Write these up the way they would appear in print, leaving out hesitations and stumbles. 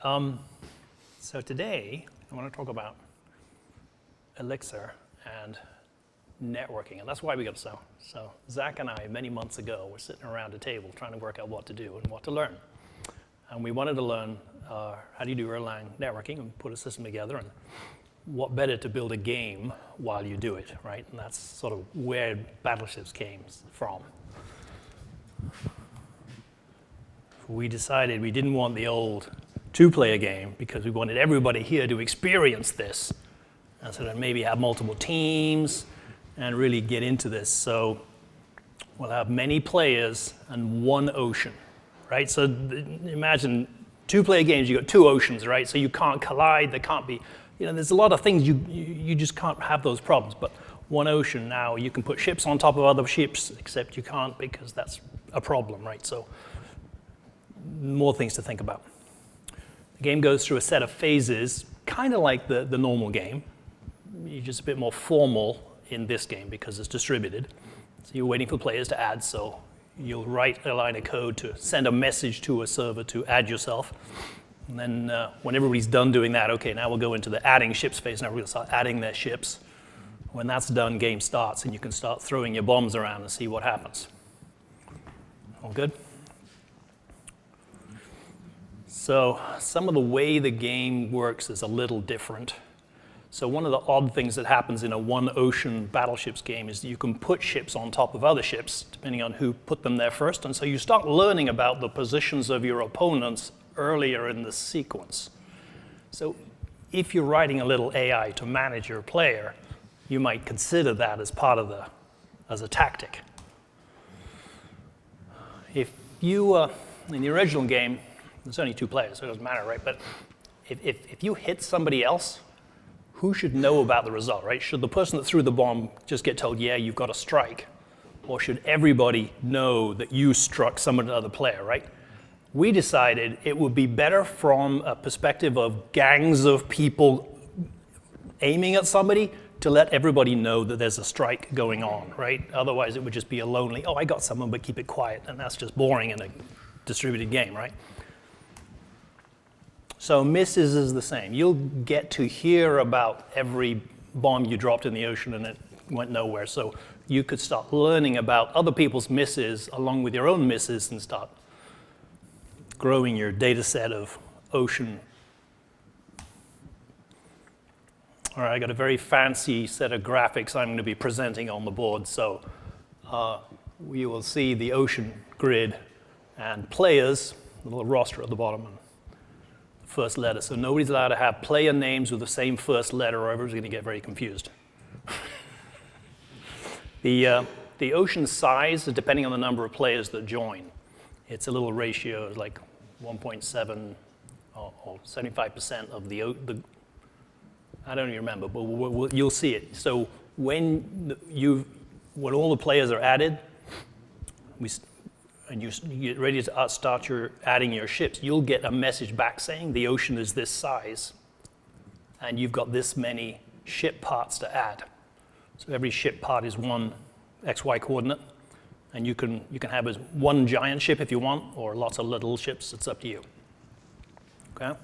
So today, I want to talk about Elixir and networking, and that's why we got so. So Zach and I, many months ago, were sitting around a table trying to work out what to do and what to learn. And we wanted to learn how do you do Erlang networking and put a system together, and what better to build a game while you do it, right? And that's sort of where battleships came from. We decided we didn't want the old two-player game because we wanted everybody here to experience this, and so that maybe have multiple teams and really get into this. So we'll have many players and one ocean, right? So imagine two-player games, you got two oceans, right? So you can't collide, there can't be, there's a lot of things you just can't have those problems. But one ocean now, you can put ships on top of other ships, except you can't because that's a problem, right? So more things to think about. The game goes through a set of phases, kind of like the normal game. You're just a bit more formal in this game because it's distributed. So you're waiting for players to add, so you'll write a line of code to send a message to a server to add yourself. And then when everybody's done doing that, okay, now we'll go into the adding ships phase. Now we're going to start adding their ships. When that's done, game starts, and you can start throwing your bombs around and see what happens. All good? So some of the way the game works is a little different. So one of the odd things that happens in a one-ocean battleships game is that you can put ships on top of other ships, depending on who put them there first. And so you start learning about the positions of your opponents earlier in the sequence. So if you're writing a little AI to manage your player, you might consider that as part of as a tactic. If you, in the original game, there's only two players, so it doesn't matter, right? But if you hit somebody else, who should know about the result, right? Should the person that threw the bomb just get told, yeah, you've got a strike? Or should everybody know that you struck another player, right? We decided it would be better from a perspective of gangs of people aiming at somebody to let everybody know that there's a strike going on, right? Otherwise, it would just be a lonely, oh, I got someone, but keep it quiet. And that's just boring in a distributed game, right? So misses is the same. You'll get to hear about every bomb you dropped in the ocean and it went nowhere. So you could start learning about other people's misses along with your own misses and start growing your data set of ocean. All right, I got a very fancy set of graphics I'm going to be presenting on the board. So we will see the ocean grid and players, the little roster at the bottom, and first letter. So nobody's allowed to have player names with the same first letter or everyone's going to get very confused. The ocean size is depending on the number of players that join. It's a little ratio, it's like 1.7 or 75% of the I don't even remember, but you'll see it. So when all the players are added, and you get ready to start adding your ships, you'll get a message back saying the ocean is this size, and you've got this many ship parts to add. So every ship part is one XY coordinate, and you can have as one giant ship if you want, or lots of little ships. It's up to you. Okay.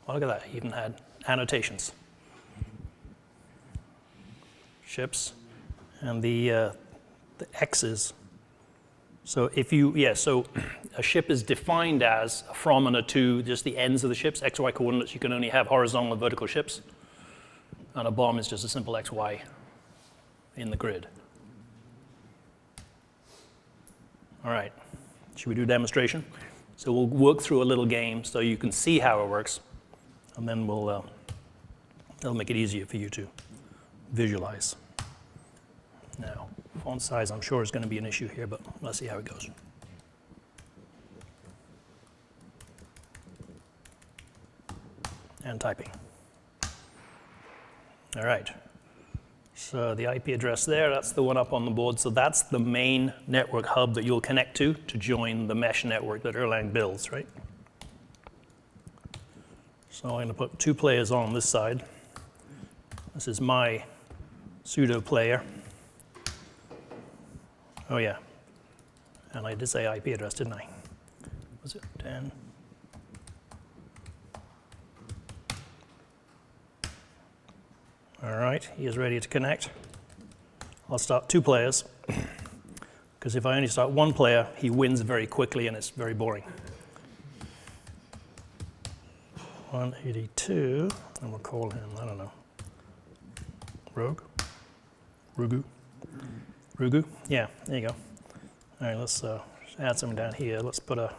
Well, look at that. Even had annotations. Ships, and the X's. So so a ship is defined as a from and a to, just the ends of the ships, XY coordinates. You can only have horizontal and vertical ships. And a bomb is just a simple XY in the grid. All right, should we do a demonstration? So we'll work through a little game so you can see how it works. And then that'll make it easier for you to visualize. Now, font size, I'm sure, is going to be an issue here, but let's see how it goes. And typing. All right. So the IP address there, that's the one up on the board. So that's the main network hub that you'll connect to join the mesh network that Erlang builds, right? So I'm going to put two players on this side. This is my pseudo player. Oh yeah, and I did say IP address, didn't I? Was it 10? All right, he is ready to connect. I'll start 2 players, because if I only start 1 player, he wins very quickly and it's very boring. 182, and we'll call him, I don't know, Rogue? Rugu? Rugu? Yeah, there you go. All right, let's add something down here. Let's put a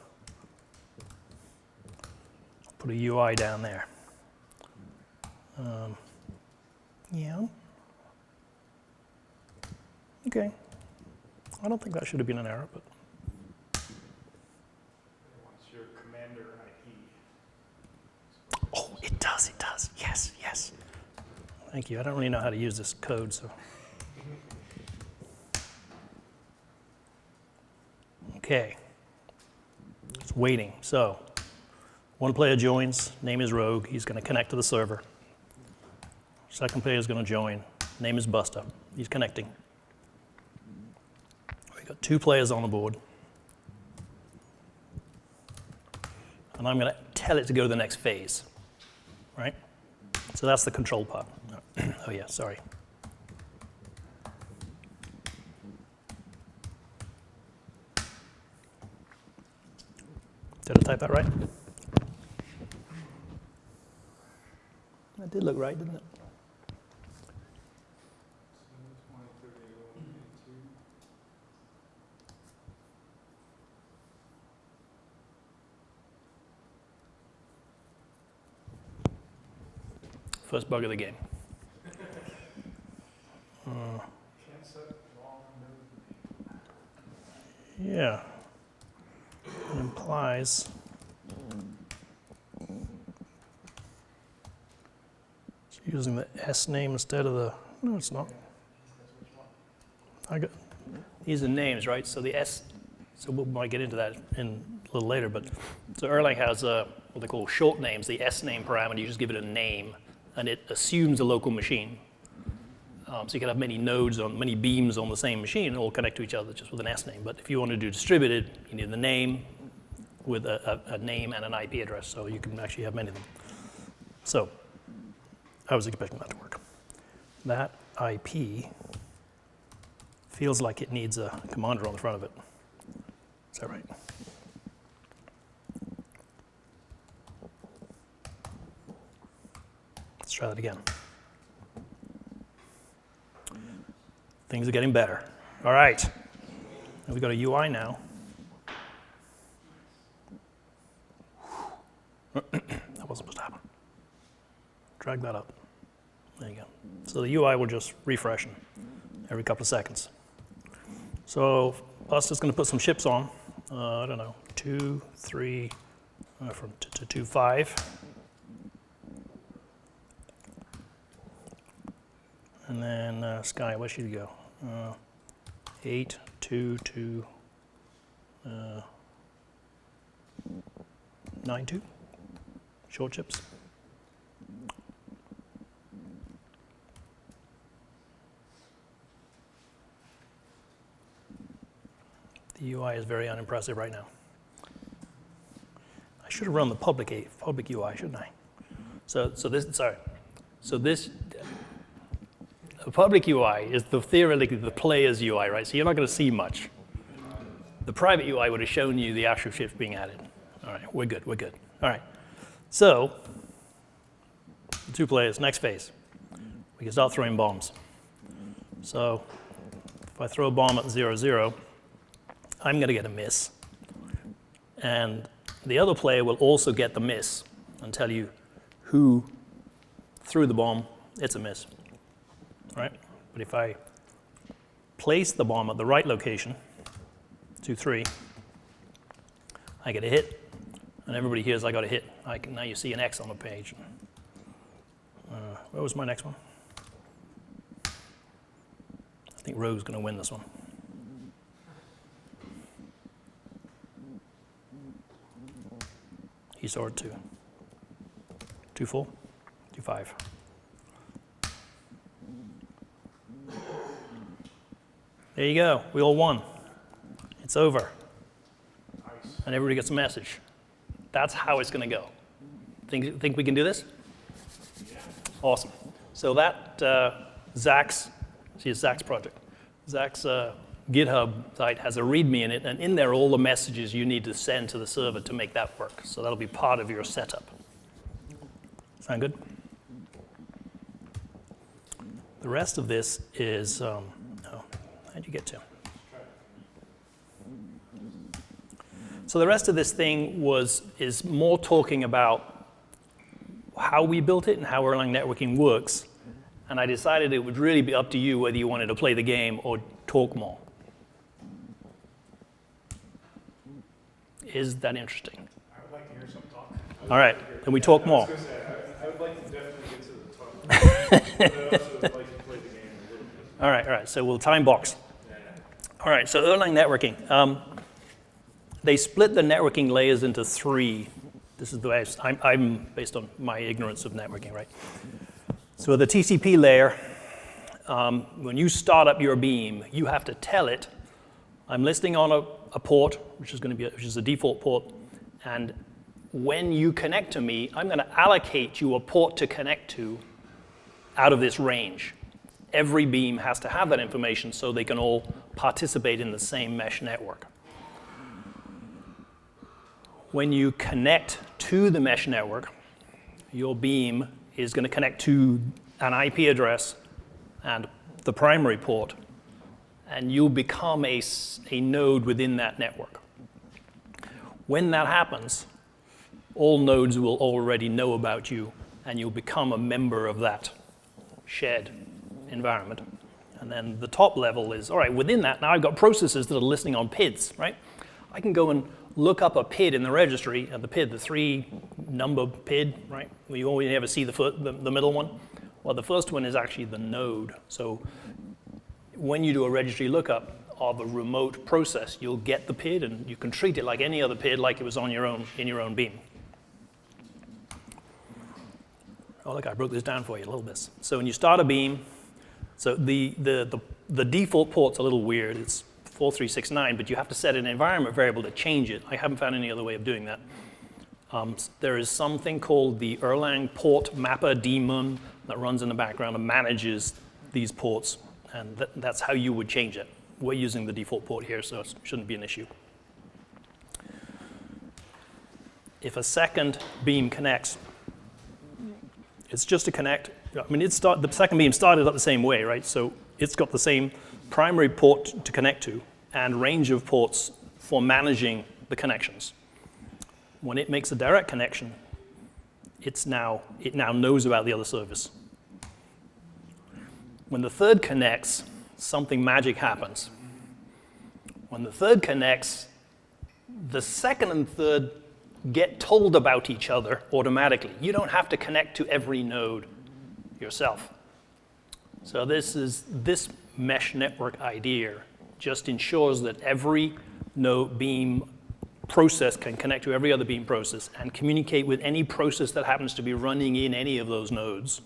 UI down there. Yeah. Okay. I don't think that should have been an error, but. What's your commander IP? Oh, it does. Yes, yes. Thank you. I don't really know how to use this code, so. Okay. It's waiting. So, 1 player joins, name is Rogue. He's going to connect to the server. Second player is going to join, name is Buster. He's connecting. We've got 2 players on the board. And I'm going to tell it to go to the next phase, right? So that's the control part. Oh yeah, sorry. Did I type that right? That did look right, didn't it? First bug of the game. Yeah. It implies it's using the S name instead of the. No, it's not. These are names, right? So the S. So we might get into that in a little later, but so Erlang has what they call short names. The S name parameter, you just give it a name, and it assumes a local machine. So you can have many nodes on many beams on the same machine and all connect to each other just with an S name. But if you want to do distributed, you need the name with a name and an IP address, so you can actually have many of them. So I was expecting that to work. That IP feels like it needs a commander on the front of it. Is that right? Let's try that again. Things are getting better. All right. We've got a UI now. That wasn't supposed to happen. Drag that up. There you go. So the UI will just refresh every couple of seconds. So Buster's going to put some ships on. I don't know, 2, 3, from to 2, 5. And then Sky, where should you go? 8, 2, 2, 9, 2. Short chips. The UI is very unimpressive right now. I should have run the public UI, shouldn't I? So this the public UI is theoretically the player's UI, right? So you're not going to see much. The private UI would have shown you the actual ships being added. All right, we're good. All right. So, 2 players, next phase. We can start throwing bombs. So, if I throw a bomb at 0, 0, I'm going to get a miss. And the other player will also get the miss and tell you who threw the bomb. It's a miss, right? But if I place the bomb at the right location, 2, 3, I get a hit. And everybody hears I got a hit. Now you see an X on the page. Where was my next one? I think Rogue's going to win this one. He saw it too. 2, 4, 2, 5. There you go. We all won. It's over. Nice. And everybody gets a message. That's how it's going to go. Think we can do this? Yeah. Awesome. So that Zach's project. Zach's GitHub site has a README in it, and in there are all the messages you need to send to the server to make that work. So that'll be part of your setup. Sound good? The rest of this is, how'd you get to? So the rest of this thing is more talking about how we built it and how Erlang networking works. And I decided it would really be up to you whether you wanted to play the game or talk more. Is that interesting? I would like to hear some talk. All right, then we talk more. I would like to definitely get to the talk. But I also would like to play the game a little bit. All right, so we'll time box. All right, so Erlang networking. They split the networking layers into 3. This is the way I'm based on my ignorance of networking, right? So the TCP layer, when you start up your beam, you have to tell it, I'm listening on a port, which is a default port, and when you connect to me, I'm going to allocate you a port to connect to out of this range. Every beam has to have that information so they can all participate in the same mesh network. When you connect to the mesh network, your beam is going to connect to an IP address and the primary port, and you'll become a node within that network. When that happens, all nodes will already know about you, and you'll become a member of that shared environment. And then the top level is, all right, within that, now I've got processes that are listening on PIDs, right? I can go and look up a PID in the registry, the PID, the 3-number PID, right? You only ever see the middle one. Well, the first one is actually the node. So when you do a registry lookup of a remote process, you'll get the PID, and you can treat it like any other PID, like it was on in your own beam. Oh, look, I broke this down for you a little bit. So when you start a beam, so the default port's a little weird. It's 4369, but you have to set an environment variable to change it. I haven't found any other way of doing that. There is something called the Erlang port mapper daemon that runs in the background and manages these ports, and that's how you would change it. We're using the default port here, so it shouldn't be an issue. If a second beam connects, it's just a connect. I mean, the second beam started up the same way, right? So it's got the same primary port to connect to and range of ports for managing the connections. When it makes a direct connection, it now knows about the other service. When the third connects, something magic happens. When the third connects, the second and third get told about each other automatically. You don't have to connect to every node yourself. So this mesh network idea just ensures that every node beam process can connect to every other beam process and communicate with any process that happens to be running in any of those nodes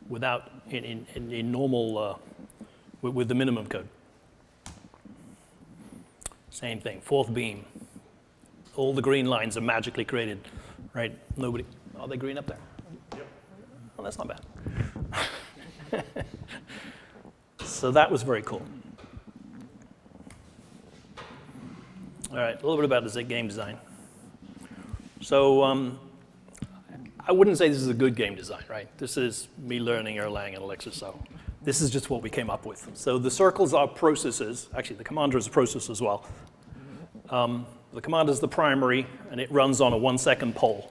without in normal with the minimum code. Same thing, fourth beam. All the green lines are magically created, right? Nobody, are they green up there? Yep. Well, that's not bad. So that was very cool. All right, a little bit about the game design. So I wouldn't say this is a good game design, right? This is me learning Erlang and Elixir, so this is just what we came up with. So the circles are processes. Actually, the commander is a process as well. The commander is the primary, and it runs on a 1-second pole.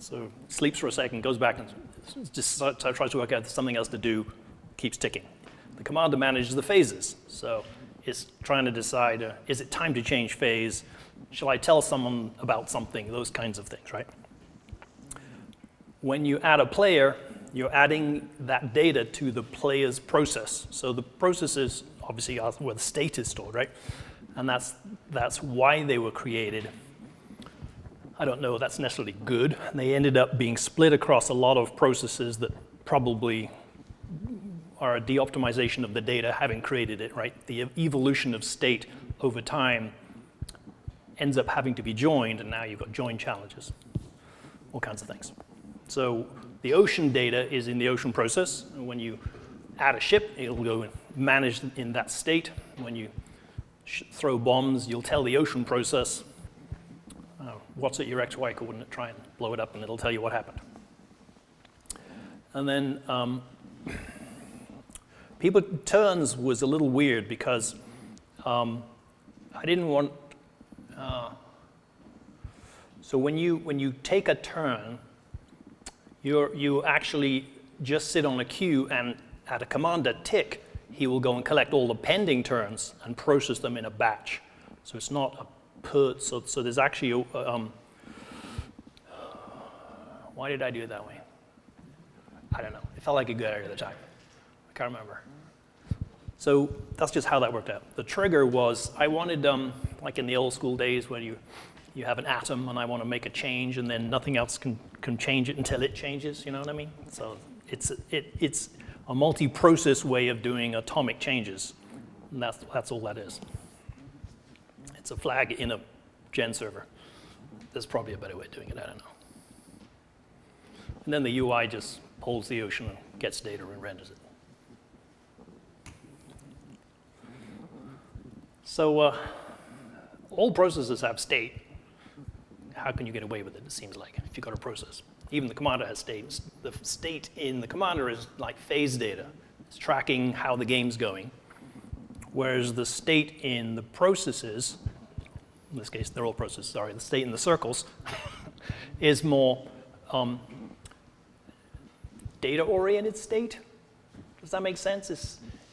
So it sleeps for a second, goes back, and just tries to work out something else to do, keeps ticking. The commander manages the phases. So it's trying to decide, is it time to change phase? Shall I tell someone about something? Those kinds of things, right? When you add a player, you're adding that data to the player's process. So the processes obviously are where the state is stored, right? And that's why they were created. I don't know if that's necessarily good. They ended up being split across a lot of processes that probably are a de-optimization of the data having created it, right? The evolution of state over time ends up having to be joined, and now you've got join challenges, all kinds of things. So the ocean data is in the ocean process. And when you add a ship, it'll go managed in that state. When you throw bombs, you'll tell the ocean process what's at your XY coordinate, try and blow it up, and it'll tell you what happened. And then people turns was a little weird because I didn't want. So when you take a turn, you actually just sit on a queue, and at a commander tick, he will go and collect all the pending turns and process them in a batch. So it's not a put. So there's actually why did I do it that way? I don't know. It felt like a good idea at the time. I can't remember. So that's just how that worked out. The trigger was I wanted, like in the old school days where you have an atom and I want to make a change and then nothing else can change it until it changes, you know what I mean? So it's a multi-process way of doing atomic changes, and that's all that is. It's a flag in a gen server. There's probably a better way of doing it, I don't know. And then the UI just polls the ocean and gets data and renders it. So all processes have state. How can you get away with it, it seems like, if you've got a process? Even the commander has state. The state in the commander is like phase data. It's tracking how the game's going. Whereas the state in the processes, in this case, they're all processes, sorry, the state in the circles, is more data-oriented state. Does that make sense?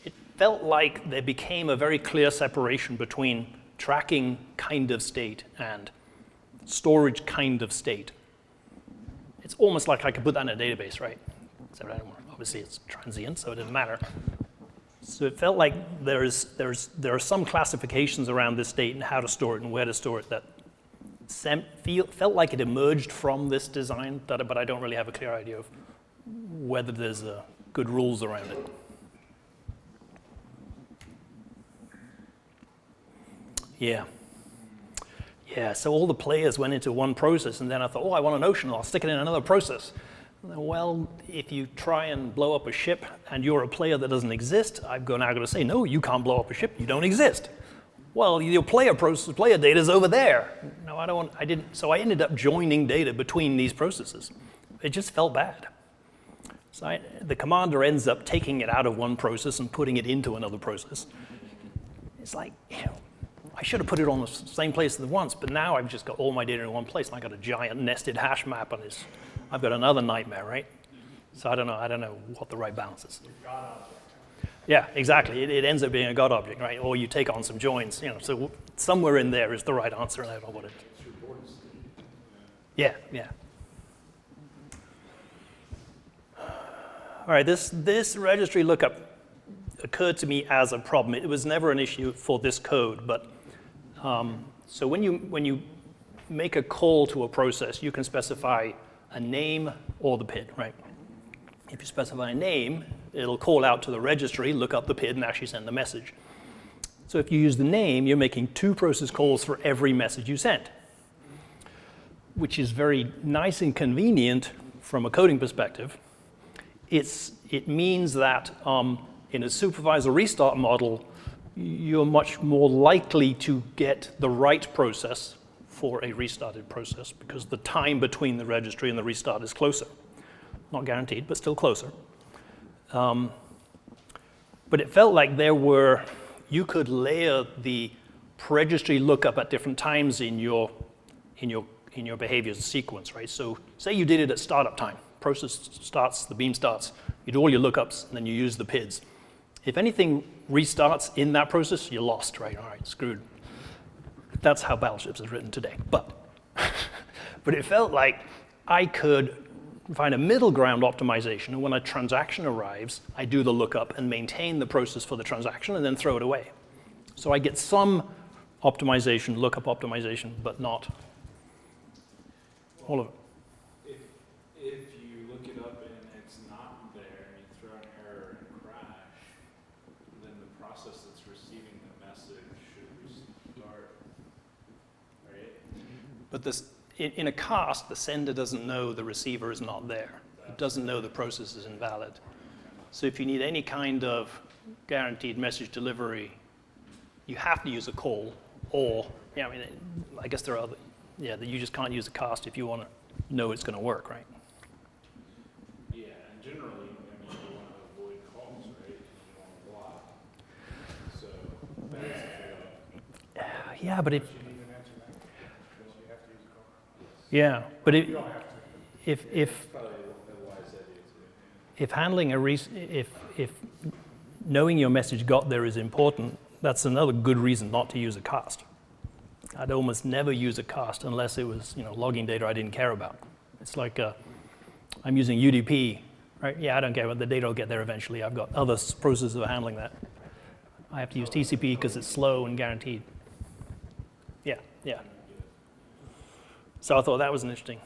It felt like there became a very clear separation between tracking kind of state and storage kind of state. It's almost like I could put that in a database, right? Except obviously it's transient, so it doesn't matter. So it felt like there are some classifications around this state and how to store it and where to store it that felt like it emerged from this design, but I don't really have a clear idea of whether there's good rules around it. Yeah, so all the players went into one process, and then I thought, oh, I want an ocean, I'll stick it in another process. Well, if you try and blow up a ship and you're a player that doesn't exist, I'm now going to say, no, you can't blow up a ship, you don't exist. Well, your player data is over there. No, I didn't. So I ended up joining data between these processes. It just felt bad. So the commander ends up taking it out of one process and putting it into another process. It's like, I should have put it on the same place at once, but now I've just got all my data in one place, and I've got a giant nested hash map on this. I've got another nightmare, right? So I don't know what the right balance is. Yeah, exactly. It ends up being a God object, right? Or you take on some joins, so somewhere in there is the right answer, and I don't know what it is. Yeah. All right, this registry lookup occurred to me as a problem. It was never an issue for this code, but so when you make a call to a process, you can specify a name or the PID, right? If you specify a name, it'll call out to the registry, look up the PID, and actually send the message. So if you use the name, you're making 2 process calls for every message you send, which is very nice and convenient from a coding perspective. It means that in a supervisor restart model, you're much more likely to get the right process for a restarted process because the time between the registry and the restart is closer. Not guaranteed, but still closer. But it felt like you could layer the registry lookup at different times in your behaviors sequence, right? So say you did it at startup time. Process starts, the beam starts, you do all your lookups, and then you use the PIDs. If anything restarts in that process, you're lost, right? All right, screwed. That's how Battleships is written today. But it felt like I could find a middle ground optimization, and when a transaction arrives, I do the lookup and maintain the process for the transaction and then throw it away. So I get some optimization, lookup optimization, but not all of it. If you look it up and it's not there, and you throw an error and crash, then the process that's receiving the message should restart, right? But in a cast, the sender doesn't know the receiver is not there. It doesn't know the process is invalid. So if you need any kind of guaranteed message delivery, you have to use a call, or, yeah, I mean, I guess there are other, yeah, that you just can't use a cast if you want to know it's going to work, right? Yeah, and generally, I mean, you want to avoid calls, right? You want to block. So that's the trade-off. Yeah, but if, You need an answer back, because you have to use a call. yeah, but You don't have to. if Probably a wise idea too. if handling if knowing your message got there is important, that's another good reason not to use a cast. I'd almost never use a cast unless it was, you know, logging data I didn't care about. It's like I'm using UDP, right? Yeah, I don't care, but the data will get there eventually. I've got other processes of handling that. I have to use TCP because it's slow and guaranteed. Yeah, yeah. So I thought that was an interesting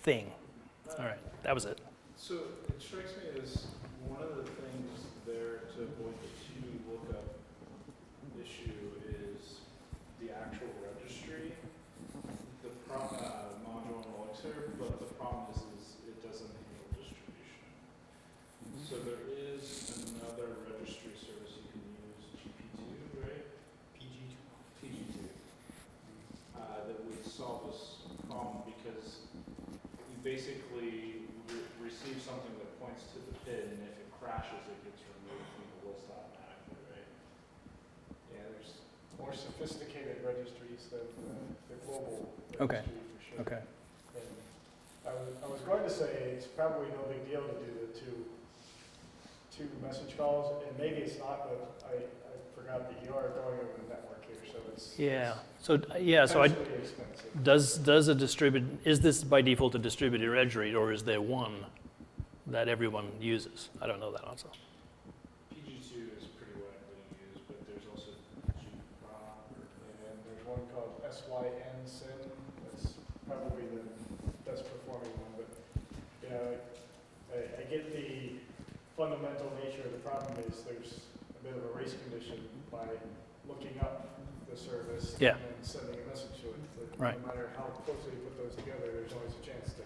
thing. All right, that was it. So it strikes me as one of the things there to avoid the two lookup issue is the actual registry, the module in Elixir, but the problem is it doesn't handle distribution. So there is another registry service you can use, GP2, right? PG2. That would solve this problem because you basically receive something that points to the PID, and if it crashes, it gets removed from the list automatically, right? Yeah, there's more sophisticated registries than the global Okay. registry for sure. Okay. And I was going to say it's probably no big deal to do the two message calls, and maybe it's not, but I forgot that you are going over the network here, so it's Yeah. So yeah. So potentially expensive. does a distributed, is this by default a distributed registry, or is there one that everyone uses? I don't know that answer. PG2 is pretty widely used, but there's also GPROM. And there's one called SYN-SYN, that's probably the best performing one, but, you know, I get the fundamental nature of the problem is there's a bit of a race condition by looking up the service Yeah. and then sending a message to it. But Right. no matter how closely you put those together, there's always a chance that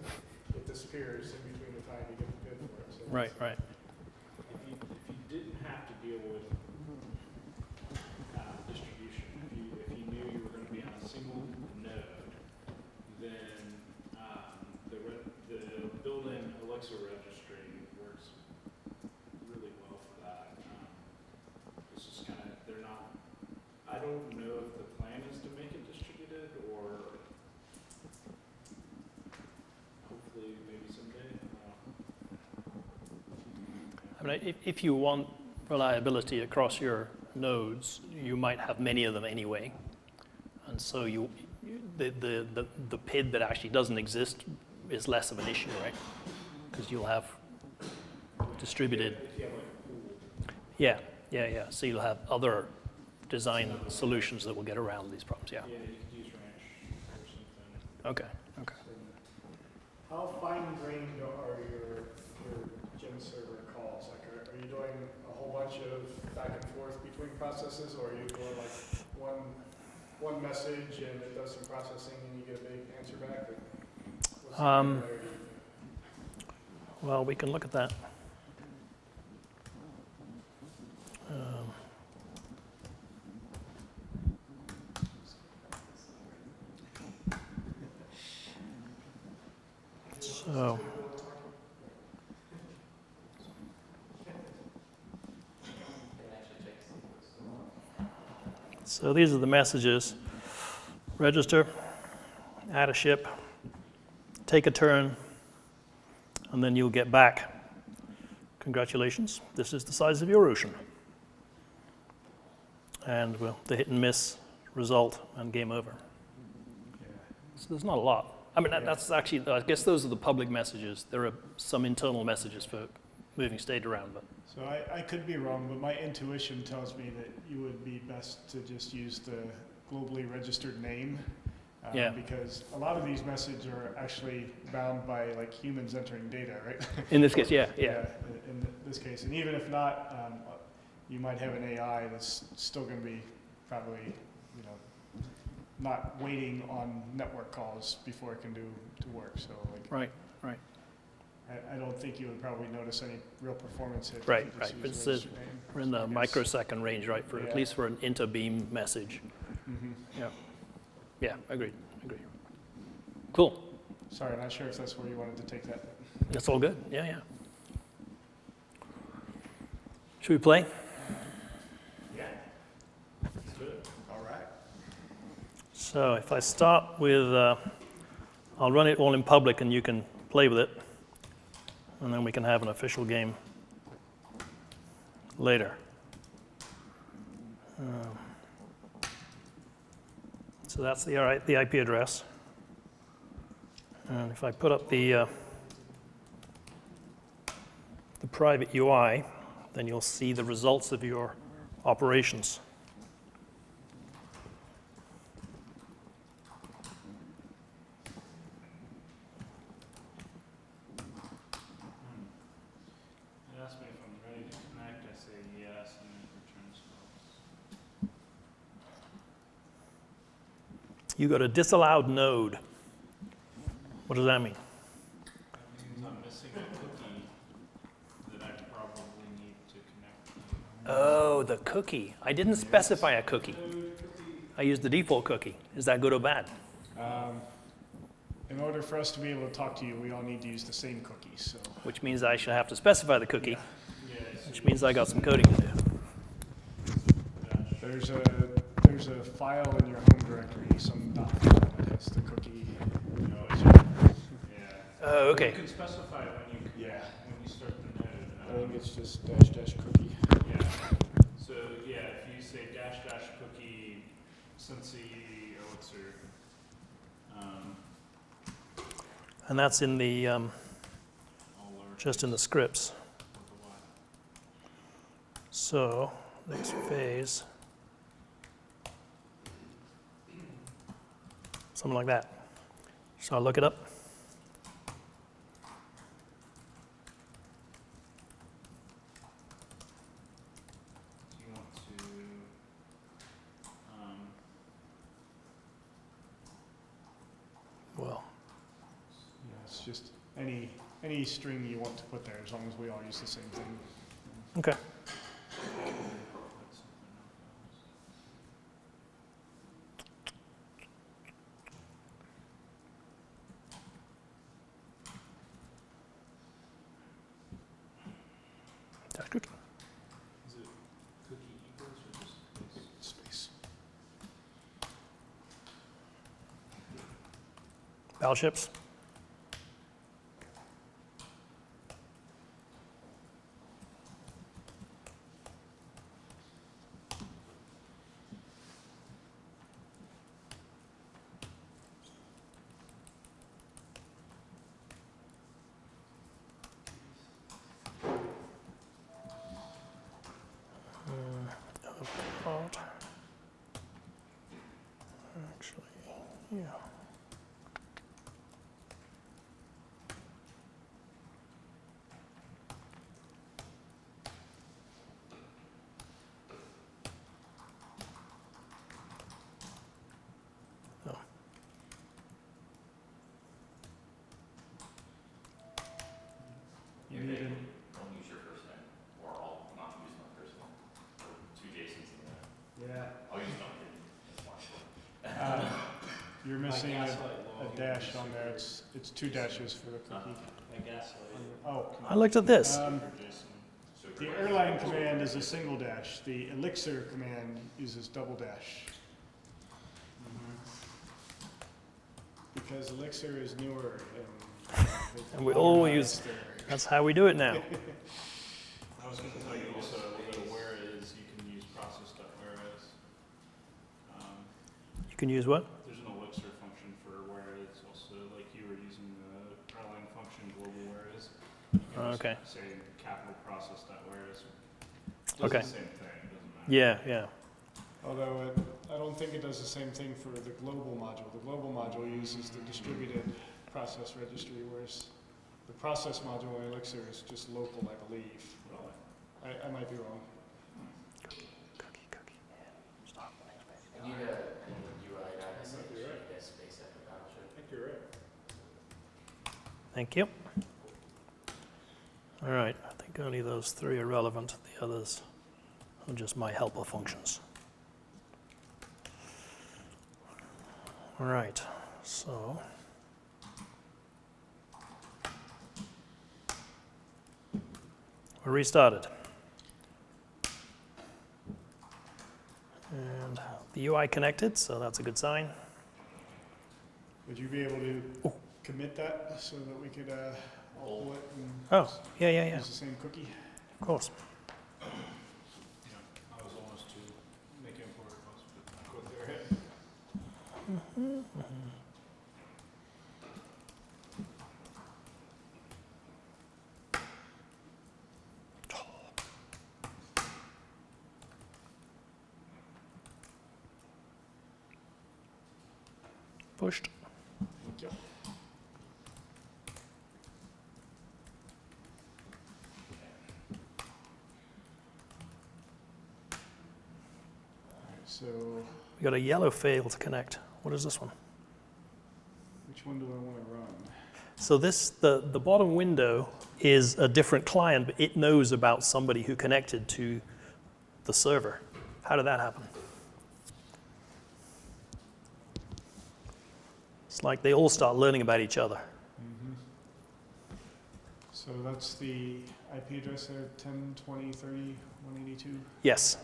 it disappears in between the time you get the bid for it. So Right. Right. If you didn't have to deal with distribution, if you knew you were going to be on a single node, then the built-in Elixir registry works really well for that. It's just kind of, they're not, I don't know if the plan is to make it distributed, or hopefully maybe someday. I mean, if you want reliability across your nodes, you might have many of them anyway, and so the PID that actually doesn't exist is less of an issue, right? Because you'll have distributed. If you have like a pool. Yeah. So you'll have other design solutions that will get around these problems. Yeah. Yeah, you could use Ranch or something. Okay. how fine-grained are your gym server calls? Like, are you doing a whole bunch of back and forth between processes, or are you doing like one message and it does some processing and you get a big answer back? Like, what's the granularity? Well, we can look at that. So these are the messages. Register, add a ship, take a turn, and then you'll get back. Congratulations, this is the size of your ocean. And well, the hit and miss result and game over. So there's not a lot. I mean, that's actually, I guess those are the public messages. There are some internal messages for moving state around, but So I could be wrong, but my intuition tells me that you would be best to just use the globally registered name. Yeah. Because a lot of these messages are actually bound by like humans entering data, right? in this case, yeah. In this case, and even if not, you might have an AI that's still going to be probably, not waiting on network calls before it can do to work. So like, Right. I don't think you would probably notice any real performance hit. Right, if you just right. use It's registry name. We're in the So I guess- microsecond range, right? For Yeah. at least for an inter-beam message. Mhm. Yeah, agreed. Cool. Sorry, not sure if that's where you wanted to take that. That's all good. Yeah. Should we play? Yeah. Let's do it. All right. So if I start with, I'll run it all in public and you can play with it. And then we can have an official game later. So that's the IP address. And if I put up the private UI, then you'll see the results of your operations. It asks me if I'm ready to connect. I say yes, and it returns false. You got a disallowed node. What does that mean? That means I'm missing a cookie that I probably need to connect to. Oh, the cookie. I didn't specify a cookie. I used the default cookie. Is that good or bad? In order for us to be able to talk to you, we all need to use the same cookie. So Which means I should have to specify the cookie, Yeah, which means I got some coding to do. there's a file in your home directory, some .file that has the cookie. Yeah. Oh, okay. You can specify when you start the node. I think it's just -- cookie. Yeah. So yeah, if you say -- cookie Cincinnati Elixir, And that's in the all lowercase just in the scripts. with a Y. So next phase, something like that. So I'll look it up. Do you want to? Well, Yeah, it's just any string you want to put there, as long as we all use the same thing. okay. Put something else. That's good. Is it cookie equals or just space? Space. Battleships. Apart. Actually, yeah. Oh. You need an, Don't use your first name, or I'll not use my first name. Two Jasons in there. yeah. I'll use Duncan. That's fine. You're missing a dash on there. It's two dashes for the cookie. Oh. I looked at this. The airline command is a single dash. The Elixir command uses double dash. Because Elixir is newer And we all use- That's how we do it now. I was going to tell you also a little bit of where it is. You can use process.whereas. You can use what? There's an Elixir function for where it is also, like you were using the airline function global where it is. You can just Okay. say capital process.whereas. Okay. Does the same thing, it doesn't matter. Yeah. Although I don't think it does the same thing for the global module. The global module uses the distributed process registry, whereas the process module in Elixir is just local, I believe. Really? I might be wrong. Cookie. I need a UI guy to say Thank you. All right, I think only those three are relevant. The others are just my helper functions. All right, so we're restarted. And the UI connected, so that's a good sign. Would you be able to commit that so that we could all pull it and Oh, yeah, use the same cookie? of course. Yeah, I was almost to make it work, but I quit there. Pushed. Thank you. Alright, so We got a yellow fail to connect. What is this one? which one do I want to run? So this, the bottom window is a different client, but it knows about somebody who connected to the server. How did that happen? It's like they all start learning about each other. So that's the IP address there, 10.20.30.182. Yes.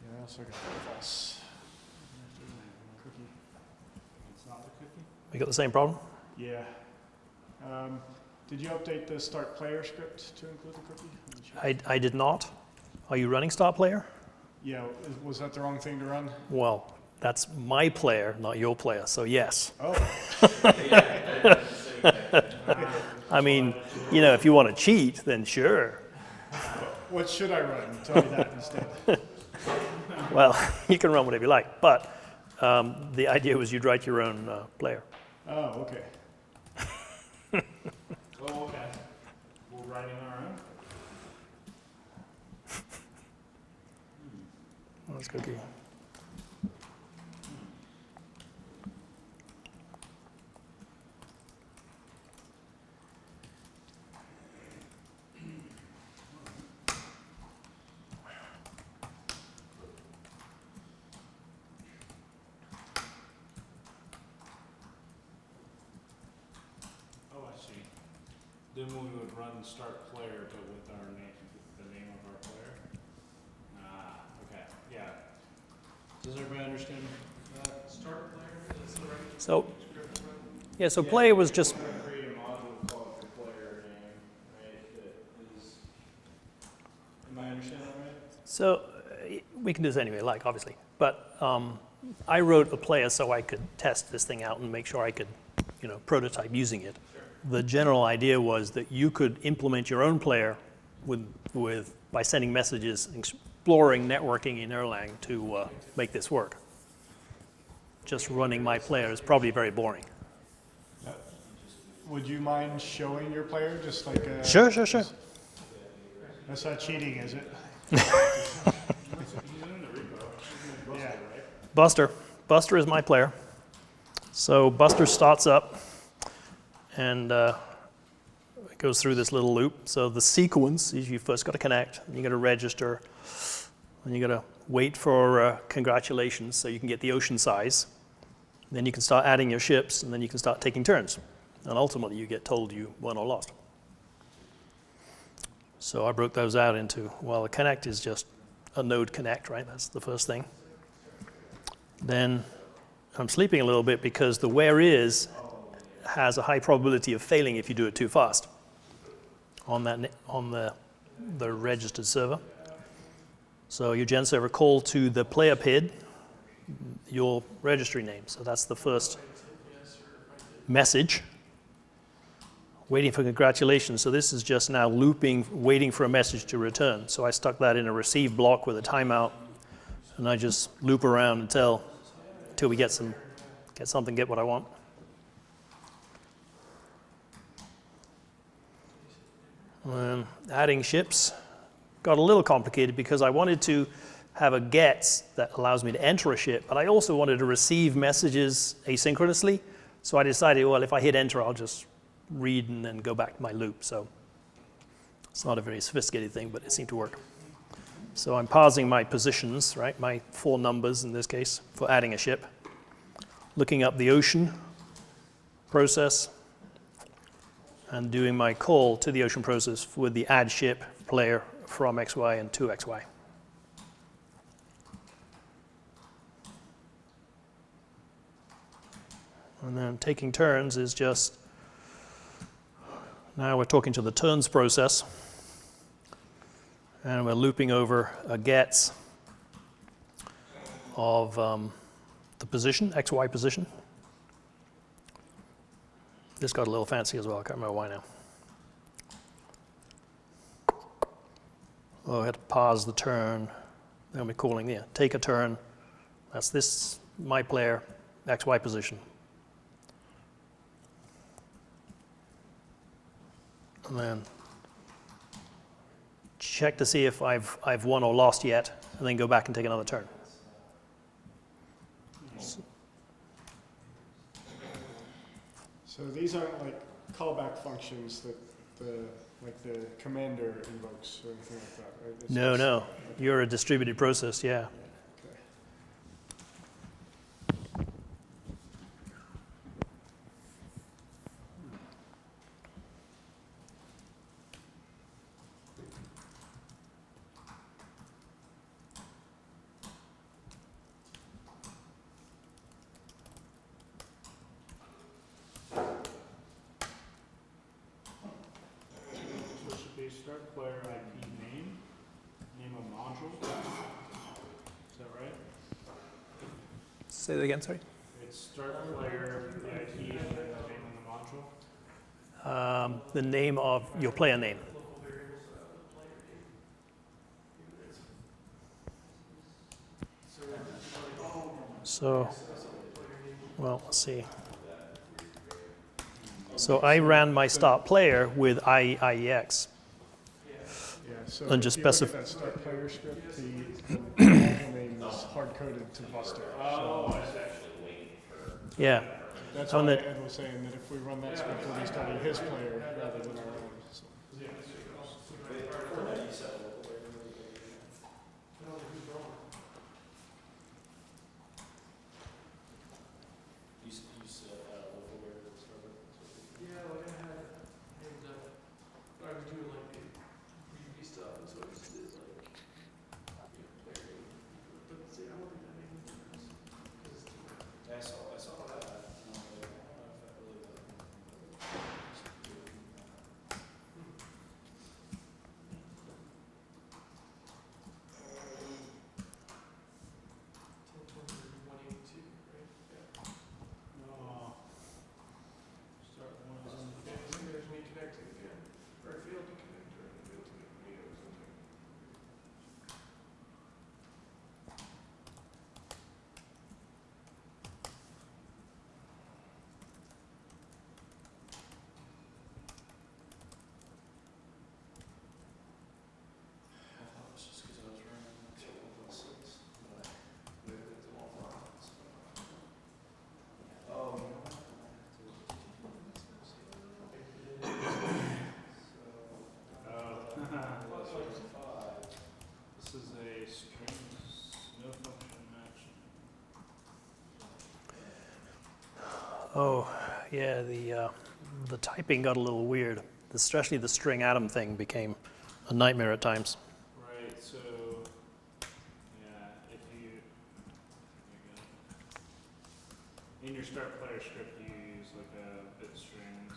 Yeah, I also got that false. Cookie. It's not the cookie? We got the same problem? Yeah. Did you update the start player script to include the cookie? I'm not sure. I did not. Are you running Start Player? Yeah, was that the wrong thing to run? Well, that's my player, not your player, so yes. Oh, I mean, you know, if you want to cheat, then sure. what should I run? Tell me that instead. Well, you can run whatever you like, but the idea was you'd write your own player. Oh, okay. Oh, okay. We're writing our own? That's cookie. Oh, I see. Then we would run start player, but with our name, the name of our player? Ah, okay, yeah. Does everybody understand that? Start player, is the right So, script to run? yeah, so player was just, We're gonna create a module called the player name, right, that is, am I understanding that right? so we can do this anyway, like, obviously. But I wrote a player so I could test this thing out and make sure I could, you know, prototype using it. The general idea was that you could implement your own player by sending messages, exploring networking in Erlang to make this work. Just running my player is probably very boring. Would you mind showing your player, just like a... Sure. That's not cheating, is it? He's in the repo, Yeah. Buster is my player. So Buster starts up and it goes through this little loop. So the sequence is you first got to connect, and you got to register, and you got to wait for congratulations so you can get the ocean size. Then you can start adding your ships, and then you can start taking turns. And ultimately you get told you won or lost. So I broke those out into, well, the connect is just a node connect, right? That's the first thing. Then I'm sleeping a little bit because the where is has a high probability of failing if you do it too fast on the registered server. So your gen server call to the player PID, your registry name. So that's the first message. Waiting for congratulations. So this is just now looping, waiting for a message to return. So I stuck that in a receive block with a timeout, and I just loop around until we get something, get what I want. Adding ships, got a little complicated because I wanted to have a gets that allows me to enter a ship, but I also wanted to receive messages asynchronously. So I decided, well, if I hit enter, I'll just read and then go back to my loop. So it's not a very sophisticated thing, but it seemed to work. So I'm parsing my positions, right? My 4 numbers in this case for adding a ship. Looking up the ocean process and doing my call to the ocean process with the add ship player from XY and to XY. And then taking turns is just, now we're talking to the turns process. And we're looping over a gets of the position, XY position. This got a little fancy as well, I can't remember why now. Oh, I had to pause the turn. Then we're calling, yeah, take a turn. That's this, my player, XY position. And then check to see if I've won or lost yet, and then go back and take another turn. So these aren't like callback functions that the commander invokes or anything like that, right? It's No, just- no, you're a distributed process, yeah. Okay. So it should be start player IP name of module. Is that right? Say that again, sorry. It's start player, the IP, and then the name of the module. The name of your player name. So, well, let's see. So I ran my start player with IEX. Yeah, so And just if you look specif- at that start player script, the module name is hard-coded to Buster. So Yeah, that's On why the- Ed was saying that if we run that script, we'll be starting his player rather than our own. So. You said local variables server. Yeah, like I had named up, I was doing like the VB stuff, and so I just did like, player name. But see, I don't think that made any difference. 'Cause it's too bad. Yeah, I saw that. I don't know if that really right? Yeah. Start one is in the Yeah, I think there's me connecting again, or I failed to connect, or I failed to make a meeting or something. I thought it was just because I was running until 1.6, but we have it to 1.5. Oh, you know what? This is a string, no function match. oh, yeah, the typing got a little weird. Especially the string atom thing became a nightmare at times. Right, so, yeah, if you, there you go. In your start player script, you use like a bit strings.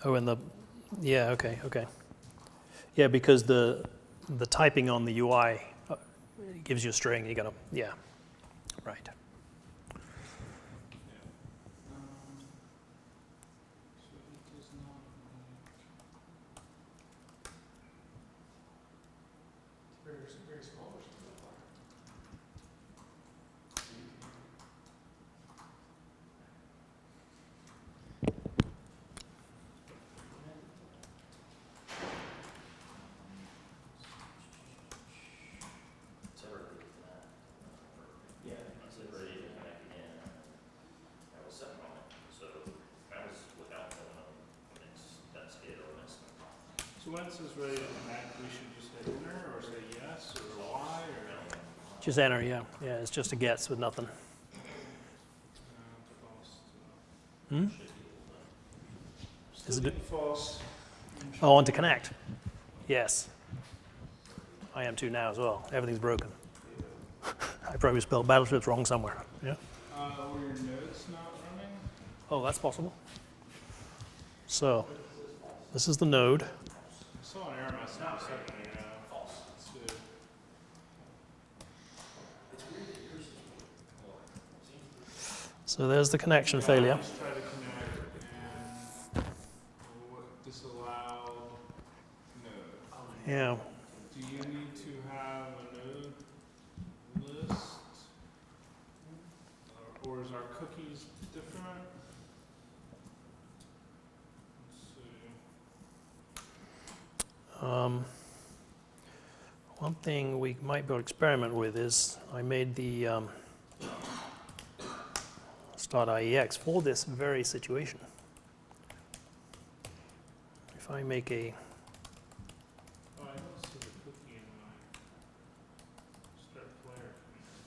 Oh, and yeah, okay. Yeah, because the typing on the UI gives you a string, you gotta, yeah, right. So it does not. It's very small, or something like that. when it says ready to connect, we should just hit enter or say yes or Y or? Just enter, yeah. Yeah, it's just a gets with nothing. Hmm? Is Still it- getting false. Oh, on to connect. Yes. I am too now as well. Everything's broken. I probably spelled battleships wrong somewhere. Yeah. Were your nodes not running? Oh, that's possible. So, this is the node. I saw an error message a second ago. So, So there's the connection failure. Just try to connect and disallowed node. Yeah. Do you need to have a node list? Or is our cookies different? Let's see. One thing we might be able to experiment with is I made the start IEX for this very situation. If I make a Oh, I don't see the cookie in my start player command.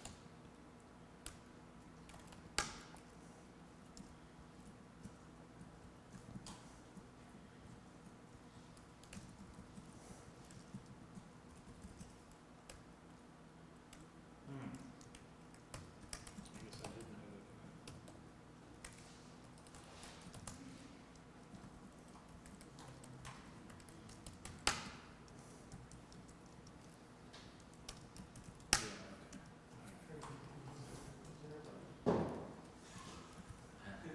I guess I didn't have it. Yeah, okay.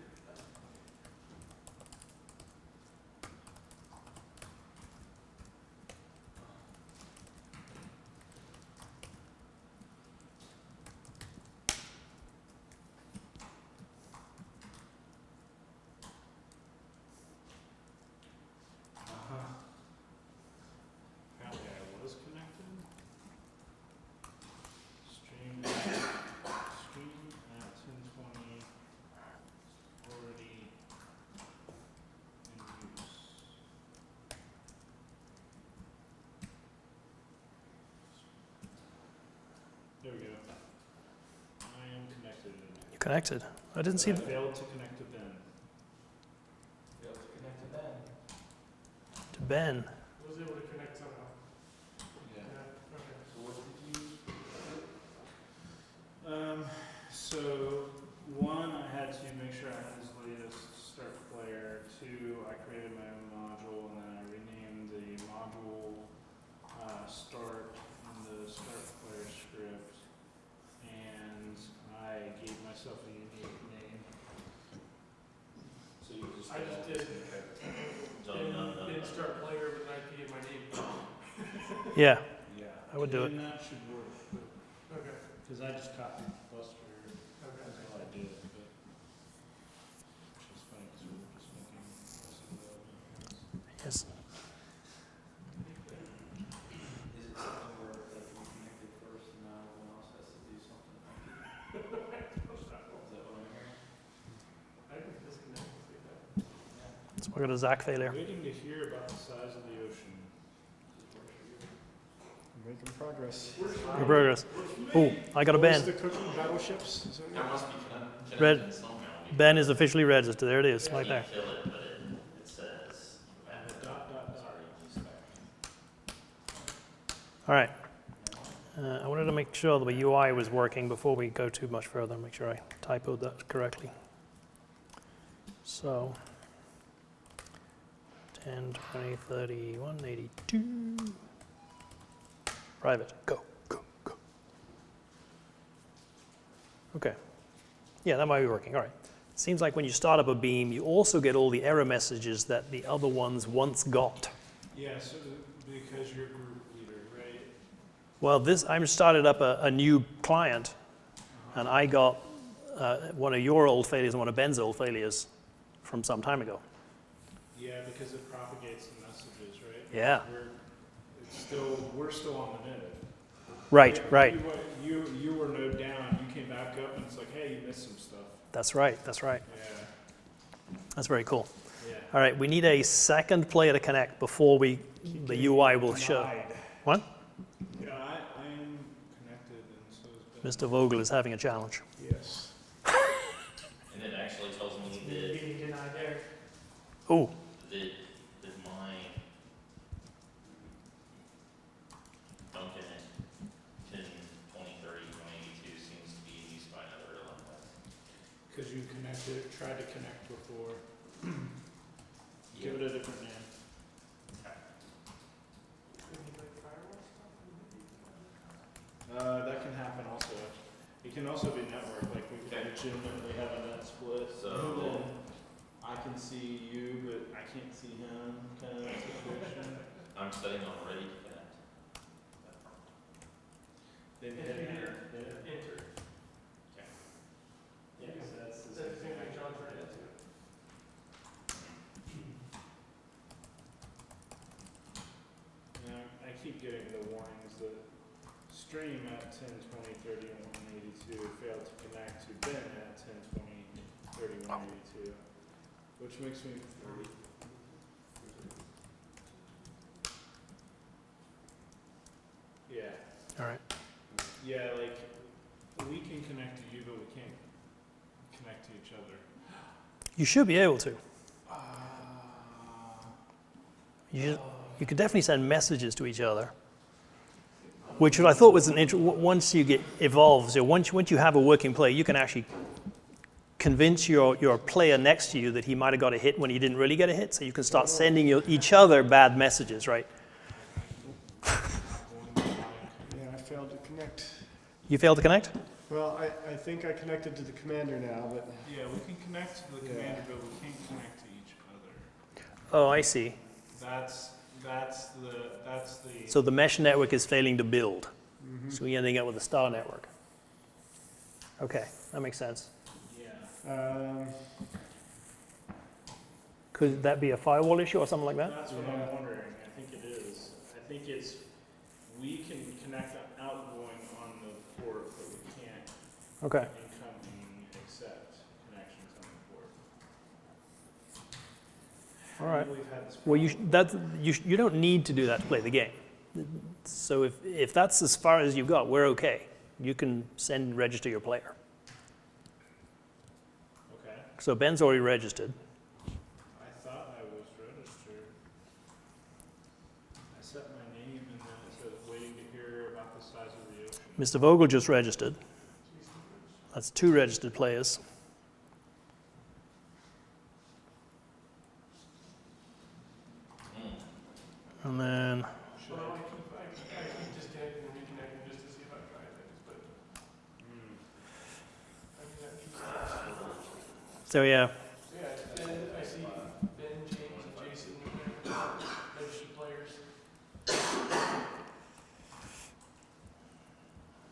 Apparently I was connected. Stream at 10:20. Already in use. There we go. I am connected. you connected. I didn't see I the, failed to connect to Ben. Failed to connect to Ben. to Ben. Was able to connect somehow. Yeah. Yeah, okay. So what did you use? So one, I had to make sure I had his latest start player. Two, I created my own module and then I renamed the module start in the start player script. And I gave myself a unique name. So you just. I just did. Didn't start player with an IP in my name. Yeah, Yeah. I would do it. And that should work, Okay, because I just copied the cluster. okay. That's all I did, but which is funny because we were just making less irrelevant. Yes. Is it something where like you connected first and now everyone else has to do something? Is that what I'm hearing? I can disconnect and see that. So we got a Zach failure. Waiting to hear about the size of the ocean. Making progress. Good progress. Oh, I got a What was Ben. the cookie, battleships? Is that There right? must be connected Red- somehow. Ben is officially registered. There it is, right there. Kill it, but it says. Dot, dot, dot. Sorry, you spec. All right. I wanted to make sure the UI was working before we go too much further. Make sure I typoed that correctly. So, 10, 20, 30, 182. Private. Go, go, go. Okay. Yeah, that might be working. All right. Seems like when you start up a beam, you also get all the error messages that the other ones once got. Yeah, so because you're group leader, right? Well, I started up a new client, and I got one of your old failures and one of Ben's old failures from some time ago. Yeah, because it propagates the messages, right? Yeah. We're still on the node. Right, right. You were node down, you came back up and it's like, hey, you missed some stuff. That's right, that's right. Yeah, That's very cool. yeah. All right, we need a second player to connect before the UI will show. Denied. What? Yeah, I am connected, and so is Ben. Mr. Vogel is having a challenge. Yes. And it actually tells me Getting denied there. Oh, that my Duncan at 10, 20, 30, 182 seems to be used by another alumni. Because you tried to connect before. Give it a different name. That can happen also. It can also be network, like we could legitimately have a net split. So- And then I can see you, but I can't see him, kind of situation. I'm setting on ready to connect. Then And hit you enter. Enter. Yeah, so that's the That's the same same thing thing. John's trying to do. I keep getting the warnings that stream at 10, 20, 30, and 182 failed to connect to Ben at 10, 20, 30, 182, which makes me 30. Yeah, all right. yeah, like we can connect to you, but we can't connect to each other. You should be able to. Uh, You could definitely send messages to each other, which I thought was an once you get evolved, so once you have a working player, you can actually convince your player next to you that he might have got a hit when he didn't really get a hit, so you can start sending each other bad messages, right? Yeah, I failed to connect. You failed to connect? Well, I think I connected to the commander now, but yeah, we can connect to the Yeah. commander, but we can't connect to each other. Oh, I see. That's the. So the mesh network is failing to build. mhm. So we're ending up with a star network. Okay, that makes sense. Yeah. Could that be a firewall issue or something like that? That's what I'm wondering. I think it is. I think it's, we can connect outgoing on the port, but we can't Okay. incoming accept connections on the port. All right. We've had this Well, problem. you don't need to do that to play the game. So if that's as far as you've got, we're okay. You can send and register your player. Okay. So Ben's already registered. I thought I was registered. I set my name and then it says waiting to hear about the size of the ocean. Mr. Vogel just registered. That's 2 registered players. And then, Should Well, I? I keep disconnecting and reconnecting just to see if I try things, but Hmm. I mean, that keeps. so yeah, So yeah, Ben, I see Ben, James, and Jason in there, registered players.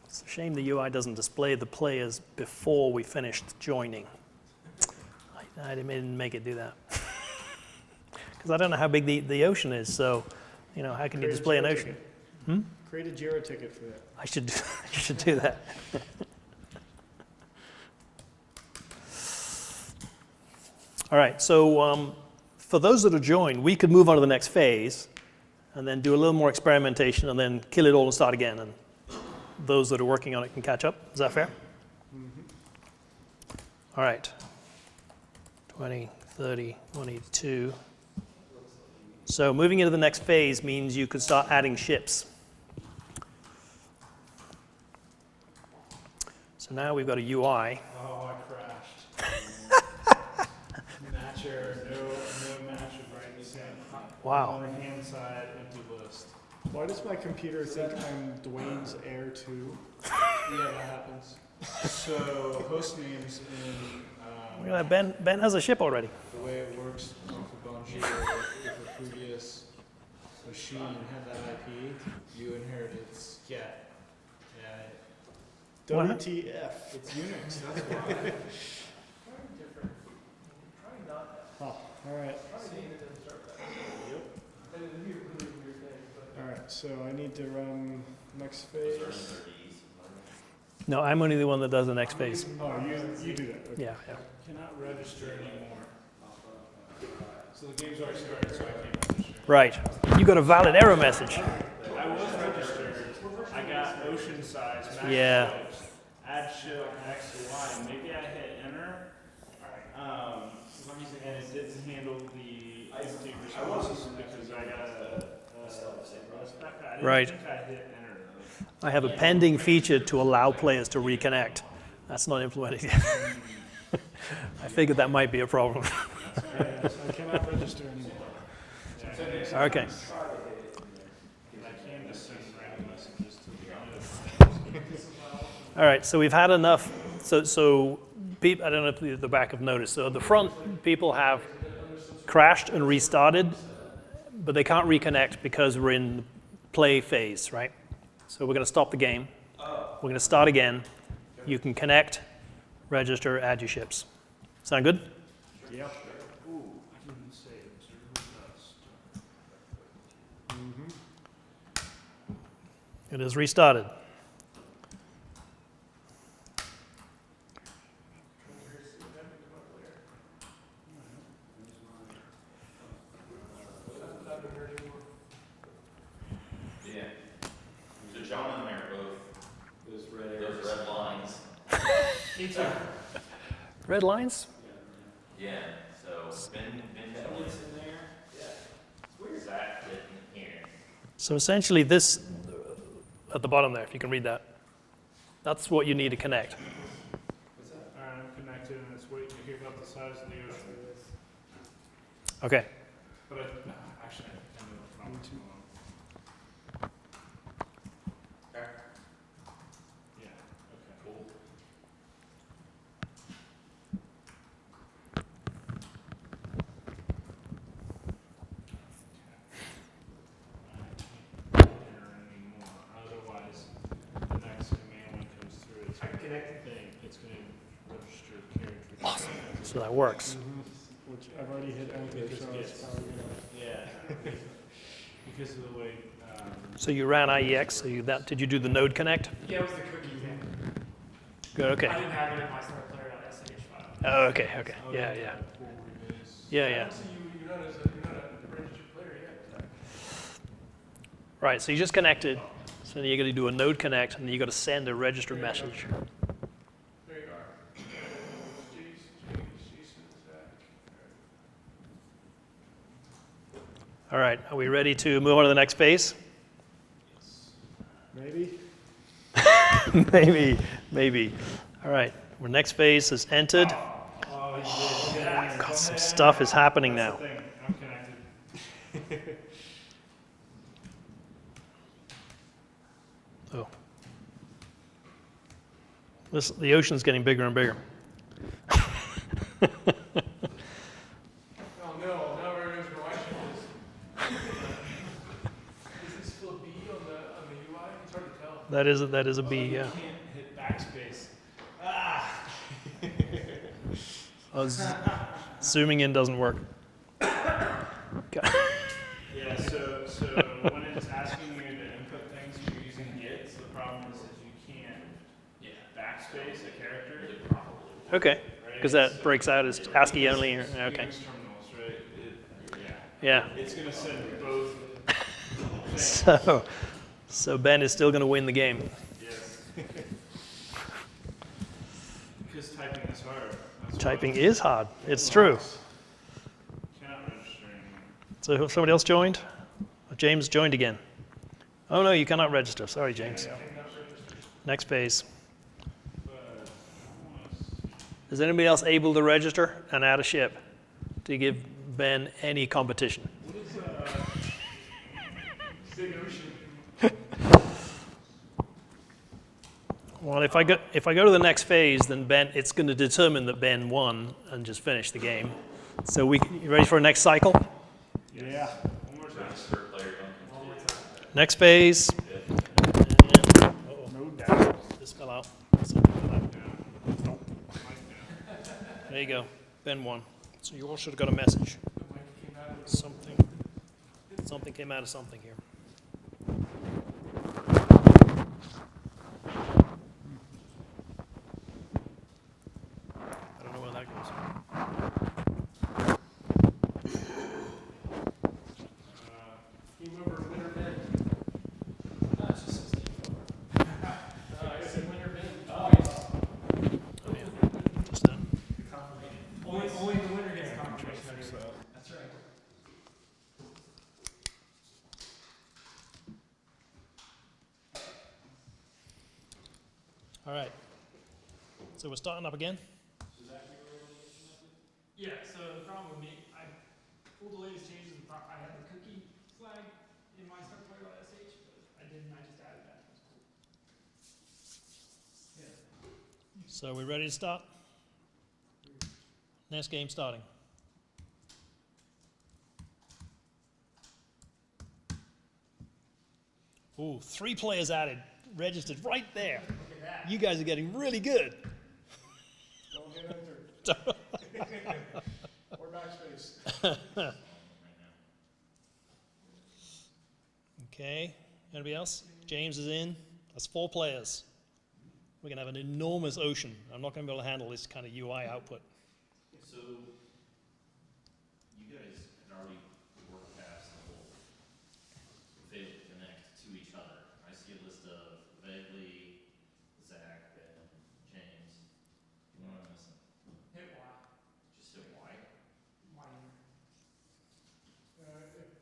it's a shame the UI doesn't display the players before we finished joining. I didn't make it do that. Because I don't know how big the ocean is, so, how can you Create a display an Jira ocean? ticket. Create a Jira ticket for that. I should do that. All right, so for those that are joined, we could move on to the next phase and then do a little more experimentation and then kill it all and start again. And those that are working on it can catch up. Is that fair? All right. 20, 30, 182. So moving into the next phase means you could start adding ships. So now we've got a UI. Oh, I crashed. Match error, no match of right in the same. Wow. On the hand side, empty list. Why does my computer think I'm Dwayne's heir too? Yeah, that happens. So host names in, Look at that, Ben has a ship already. the way it works off of Bungie, if a previous machine had that IP, you inherited, yeah. Yeah, What? WTF. it's Unix, that's why. Try different. Try not Huh, all right. try saying it doesn't start that. Yep. And it'd be a really weird thing, but. All right, so I need to run next Those are in phase. their Ds. No, I'm only the one that does the next phase. Oh, you do that. Okay. Yeah, yeah. Cannot register anymore. So the game's already started, so I can't register. Right. You got a valid error message. I was registered. I got ocean size, max Yeah. ships, add ship, X to Y, and maybe I hit enter. And it didn't handle the empty responses because I got a spec. I didn't Right. think I hit enter though. I have a pending feature to allow players to reconnect. That's not implemented yet. I figured that might be a problem. I cannot register anymore. Okay. And I can just send random messages to the All right, so we've had enough. So I don't know if the back have noticed. So at the front, people have crashed and restarted, but they can't reconnect because we're in play phase, right? So we're going to stop the game. We're going to start again. You can connect, register, add your ships. Sound good? Yep. Ooh, I didn't say observer dust. It is restarted. Yeah. So John and I are both Those red those red lines. Me too. Red lines? Yeah, so Ben gets in there. Yeah. Where's that fit in here? So essentially this, at the bottom there, if you can read that, that's what you need to connect. Alright, I'm connected and it's waiting to hear about the size of the ocean. Okay. But actually, I know what's wrong with you. Okay. Yeah, okay. Cool. Enter anymore. Otherwise, the next command when it comes through, it's connected thing, it's going to register character. Awesome. So that works. Which I've already hit enter, so it's probably gonna. Yeah. Because of the way. So you ran IEX, so did you do the node connect? Yeah, it was the cookie thing. Good, okay. I didn't have it in my start player.sh file. Oh, okay. Yeah. Yeah. So you're not a registered player yet. Right, so you just connected. So you're going to do a node connect, and then you got to send a register message. There you are. All right, are we ready to move on to the next phase? Maybe? Maybe. All right, our next phase is entered. Oh, you did. Yeah. God, some stuff is happening now. That's the thing. I'm connected. Oh. The ocean's getting bigger and bigger. Oh no, now everyone's going, why should this? Is it still a B on the UI? It's hard to tell. That is a B, yeah. You can't hit backspace. Ah! Oh, zooming in doesn't work. Okay. Yeah, so when it's asking you to input things you're using Git, the problem is you can't backspace a character. Okay, because that breaks out as ASCII only. Okay. Unix terminals, right? Yeah. It's going to send both things. So Ben is still going to win the game. Yes. Because typing is hard. That's Typing why is hard. It's true. cannot register anymore. So somebody else joined? James joined again. Oh no, you cannot register. Sorry, James. Next phase. But almost. Is anybody else able to register and add a ship to give Ben any competition? What is Big ocean. Well, if I go to the next phase, then Ben, it's going to determine that Ben won and just finish the game. So you ready for a next cycle? Yeah. one more time? Register player Next phase. No doubt. This fell out. Something fell out. There you go. Ben won. So you all should have got a message. The mic came out of the Something came out of something here. I don't know where that goes. All right. So we're starting up again. So Zach, you were able to get connected? Yeah, so the problem with me, I pulled the latest changes, and I had the cookie flag in my start player.sh, but I didn't, I just added that. It was cool. Yeah. So we're ready to start? Next game starting. Ooh, 3 players added, registered right there. Look at that. You guys are getting really good. Don't hit enter. Or backspace. Right now. Okay, anybody else? James is in. That's 4 players. We're going to have an enormous ocean. I'm not going to be able to handle this kind of UI output. So, you guys had already worked past the whole fail to connect to each other. I see a list of Vaguely, Zach, Ben, James. What am I missing? Hit Y. Just hit Y? Y.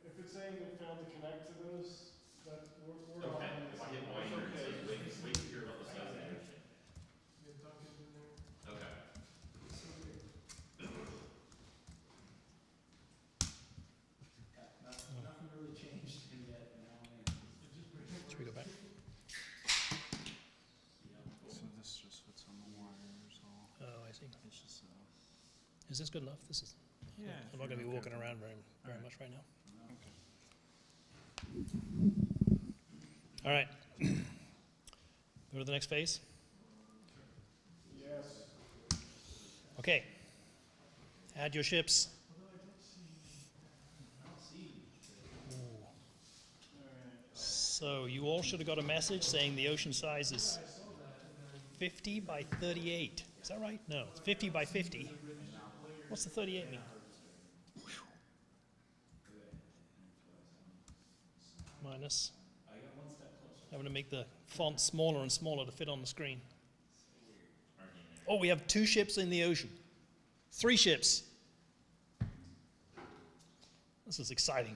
If it's saying it failed to connect to those, that we're all Okay, on if this. I hit Y here, it says wait to hear about the size of the ocean. You have Duncan in there. Okay. So weird. Nothing really changed in yet, now I It just brings it Should we go back? So this just fits on the wires all. Oh, I see. It's just, Is this good enough? This is. yeah. I'm not going to be walking around very much right now. All right. Go to the next phase. Yes. Okay. Add your ships. Although I don't see. I don't see. Ooh. Alright. So you all should have got a message saying the ocean size is I saw that, and then 50 by 38. Is that right? No, it's 50 by 50. What's the 38 mean? Minus. I got one step closer. Having to make the font smaller and smaller to fit on the screen. Aren't you in there? Oh, we have 2 ships in the ocean. 3 ships. This is exciting.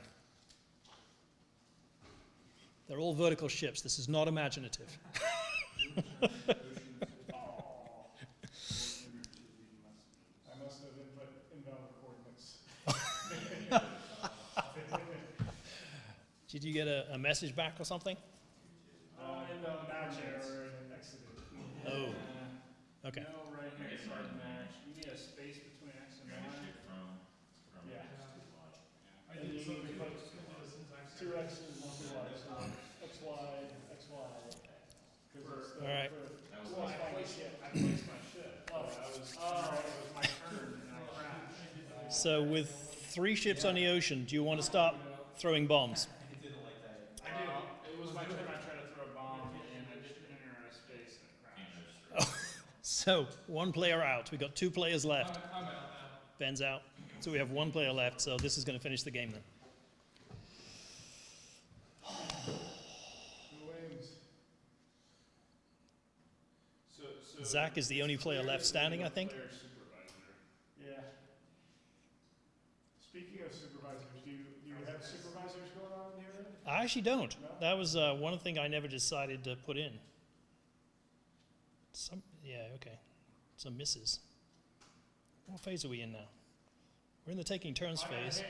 They're all vertical ships. This is not imaginative. I must have input invalid coordinates. Did you get a message back or something? Invalid match error and exited. Oh, okay. No, right here, Okay, it's sorry. hard match. You need a space between X and You're gonna Y. shift from Yeah. X to Y. I And did you something need to like put since I've 2 X's, 1 Y, so XY, XY. Because it's the, All right. That was Well, my- I placed it. I placed my ship. Oh, but I was, it was my turn and I crashed. So with 3 ships on the ocean, do you want to start throwing bombs? I didn't like that. I do. It was my turn. I tried to throw a bomb and I didn't enter a space and it crashed. And there's So 1 player out. We've got 2 players left. I'm out now. Ben's out. So we have 1 player left. So this is going to finish the game then. Who wins? So Zach is the only player left standing, I think. Player supervisor. Yeah. Speaking of supervisors, do you have supervisors going on in here then? I actually don't. No? That was one thing I never decided to put in. Yeah, okay. Some misses. What phase are we in now? We're in the taking turns phase.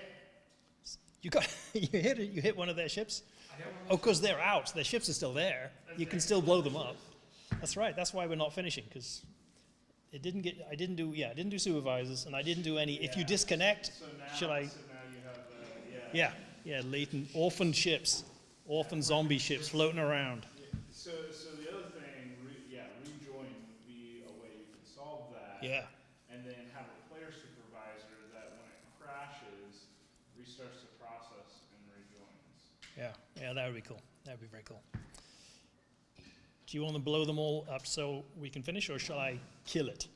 You got you hit one of their ships? I have one. Oh, because they're out. Their ships are still there. You can still blow them up. That's right. That's why we're not finishing, because it didn't get. I didn't do supervisors, and I didn't do any. If you Yeah. disconnect, So now, should I? So now you have, yeah. Latent orphan ships, orphan zombie ships floating around. So the other thing, rejoin would be a way you can solve that. Yeah. And then have a player supervisor that when it crashes, restarts the process and rejoins. Yeah, that would be cool. That would be very cool. Do you want to blow them all up so we can finish, or shall I kill it?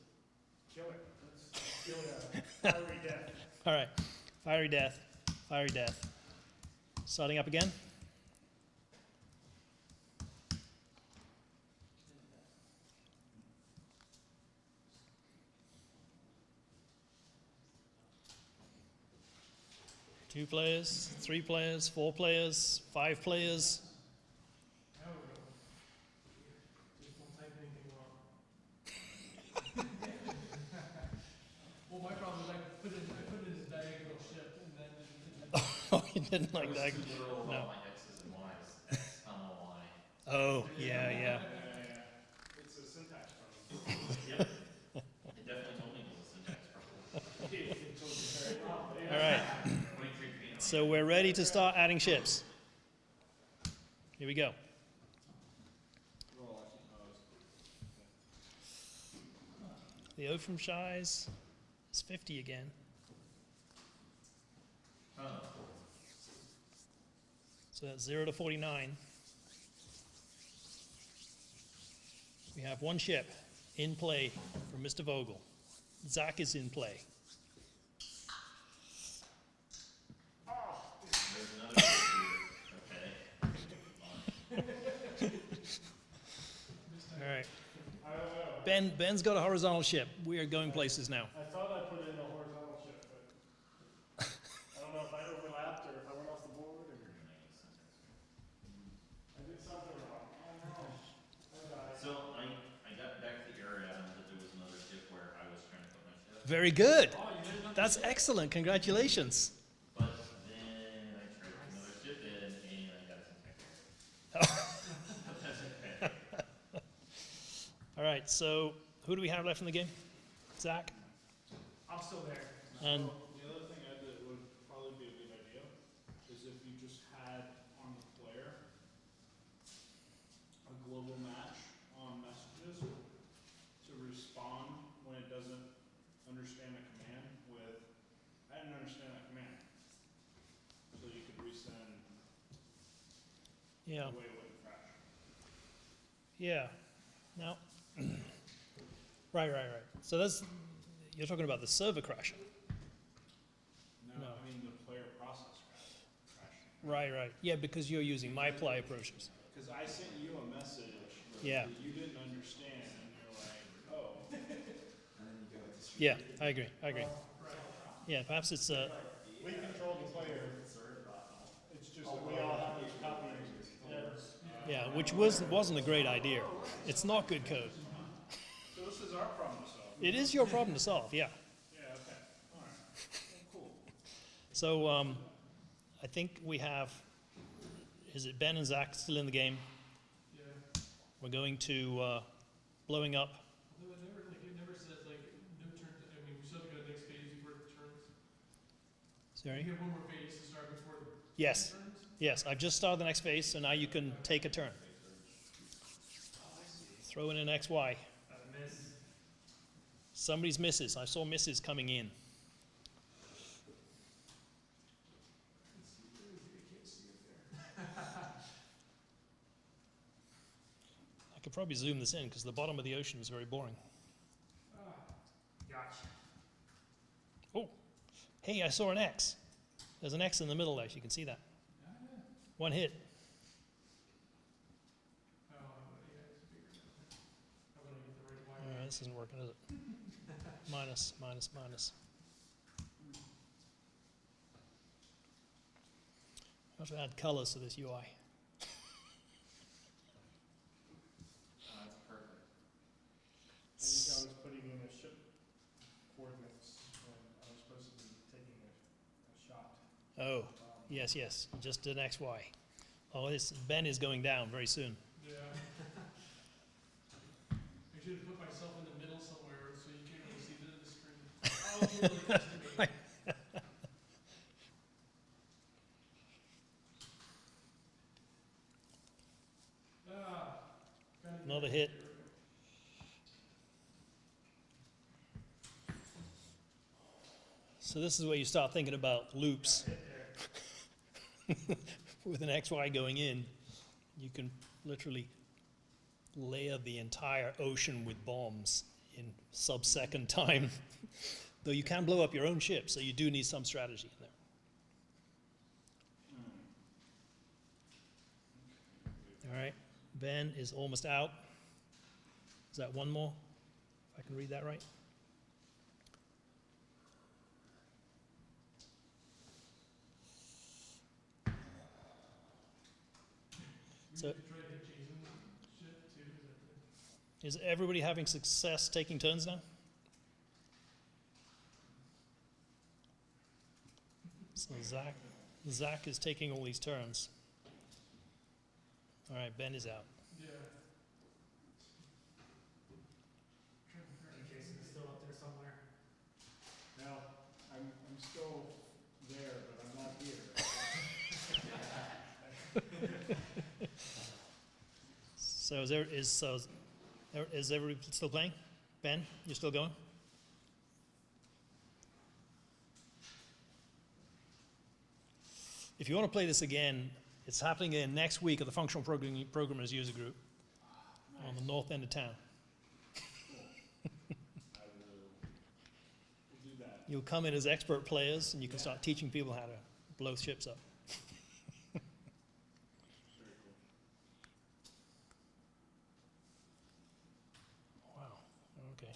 Kill it. Let's kill it. Fiery death. All right. Fiery death. Fiery death. Starting up again. Two players, 3 players, 4 players, 5 players. Now we're going. Just don't type anything wrong. Oh, you didn't like I that? was too literal about No. my X's and Y's, X, comma, Y. Oh, yeah, yeah. Yeah. It's a syntax problem. Yep. It definitely told me it was a syntax problem. It told you very well. All right. 23 feet. So we're ready to start adding ships. Here we go. Roll, actually. Oh, it's The Ocean Shies is 50 again. Oh, So that's 0 to 49. We have one ship in play for Mr. Vogel. Zach is in play. there's another ship here. Okay. All right. I don't know. Ben's got a horizontal ship. We are going places now. I thought I put in a horizontal ship, but I don't know if I overlapped or if I went off the board or I did something wrong. Oh no. I died. So I got back to the area that there was another ship where I was trying to put my ship. Very good. Oh, you did not. That's excellent. Congratulations. But then I tried to put another ship in and I got some technical. But that's okay. All right. So who do we have left in the game? Zach? I'm still there. And The other thing I did would probably be a good idea is if you just had on the player a global match on messages to respond when it doesn't understand a command with, I didn't understand that command. So you could resend yeah. the way it wouldn't crash. Yeah. Now, right. So you're talking about the server crashing. No, No. I mean the player process crashing. Right. Yeah, because you're using my play approaches. Because I sent you a message Yeah. that you didn't understand, and you're like, oh. Yeah, I agree. Yeah, perhaps it's We control the player. It's just that we all have these copies. yeah, which wasn't a great idea. It's not good code. So this is our problem to solve. It is your problem to solve. Yeah. Yeah, okay, all right. Well, cool. So I think we have. Is it Ben and Zach still in the game? Yeah. We're going to blowing up. Although it never says like no turn. I mean, we still have to go to the next phase before the turns. We Sorry. have one more phase to start before the Yes. turns. Yes, I've just started the next phase, so now you can take a turn. Oh, I see. Throw in an XY. I miss. Somebody's misses. I saw misses coming in. I can't see it there. I could probably zoom this in because the bottom of the ocean is very boring. Gotcha. Oh, hey, I saw an X. There's an X in the middle there. You can see that. One hit. Oh, yeah, it's bigger. How about I get the right wire? This isn't working, is it? Minus. I have to add colors to this UI. Oh, that's perfect. I think I was putting in a ship coordinates when I was supposed to be taking a shot. Oh, yes. Just did an XY. Oh, Ben is going down very soon. Yeah. I should have put myself in the middle somewhere so you can't really see the screen. Oh, you're really close to me. Another hit. So this is where you start thinking about loops. With an XY going in, you can literally layer the entire ocean with bombs in sub-second time. Though you can blow up your own ship, so you do need some strategy in there. All right, Ben is almost out. Is that one more? If I can read that right. So- We try to hit Jason's shit too. Is everybody having success taking turns now? So Zach, Zach is taking all these turns. All right, Ben is out. Yeah. Jason is still up there somewhere. No, I'm still there, but I'm not here. So is everybody still playing? Ben, you still going? If you want to play this again, it's happening again next week at the Functional Programmers User Group on the north end of town. I will do that. You'll come in as expert players, and you can start teaching people how to blow ships up. Very cool. Wow. Okay.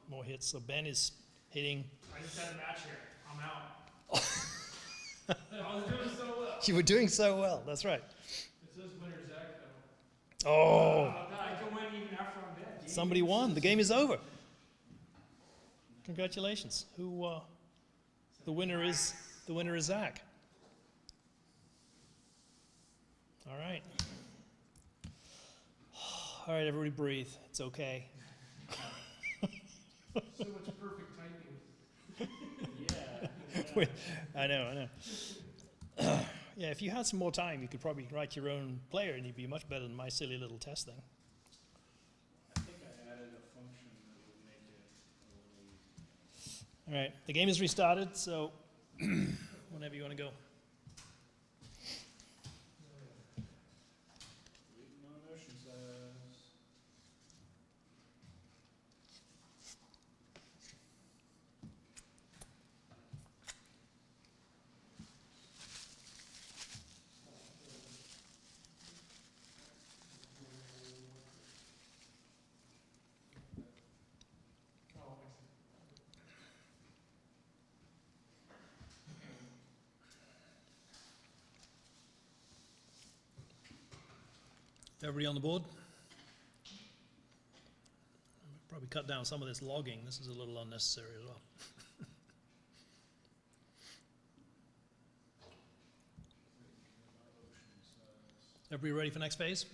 More hits. So Ben is hitting. I just had a match here. I'm out. I was doing so well. You were doing so well. That's right. It says winner Zach though. Oh, I can win even after I'm dead. somebody won. The game is over. Congratulations. Who? The winner is Zach. All right. All right, everybody breathe. It's okay. So much perfect typing. I know. Yeah, if you had some more time, you could probably write your own player, and you'd be much better than my silly little test thing. I think I added a function that would make it a little easier. All right, the game is restarted, so whenever you want to go. Waiting on ocean size. Oh, I see. Everybody on the board? Probably cut down some of this logging. This is a little unnecessary as well. Ocean size. Everybody ready for next phase? Sure.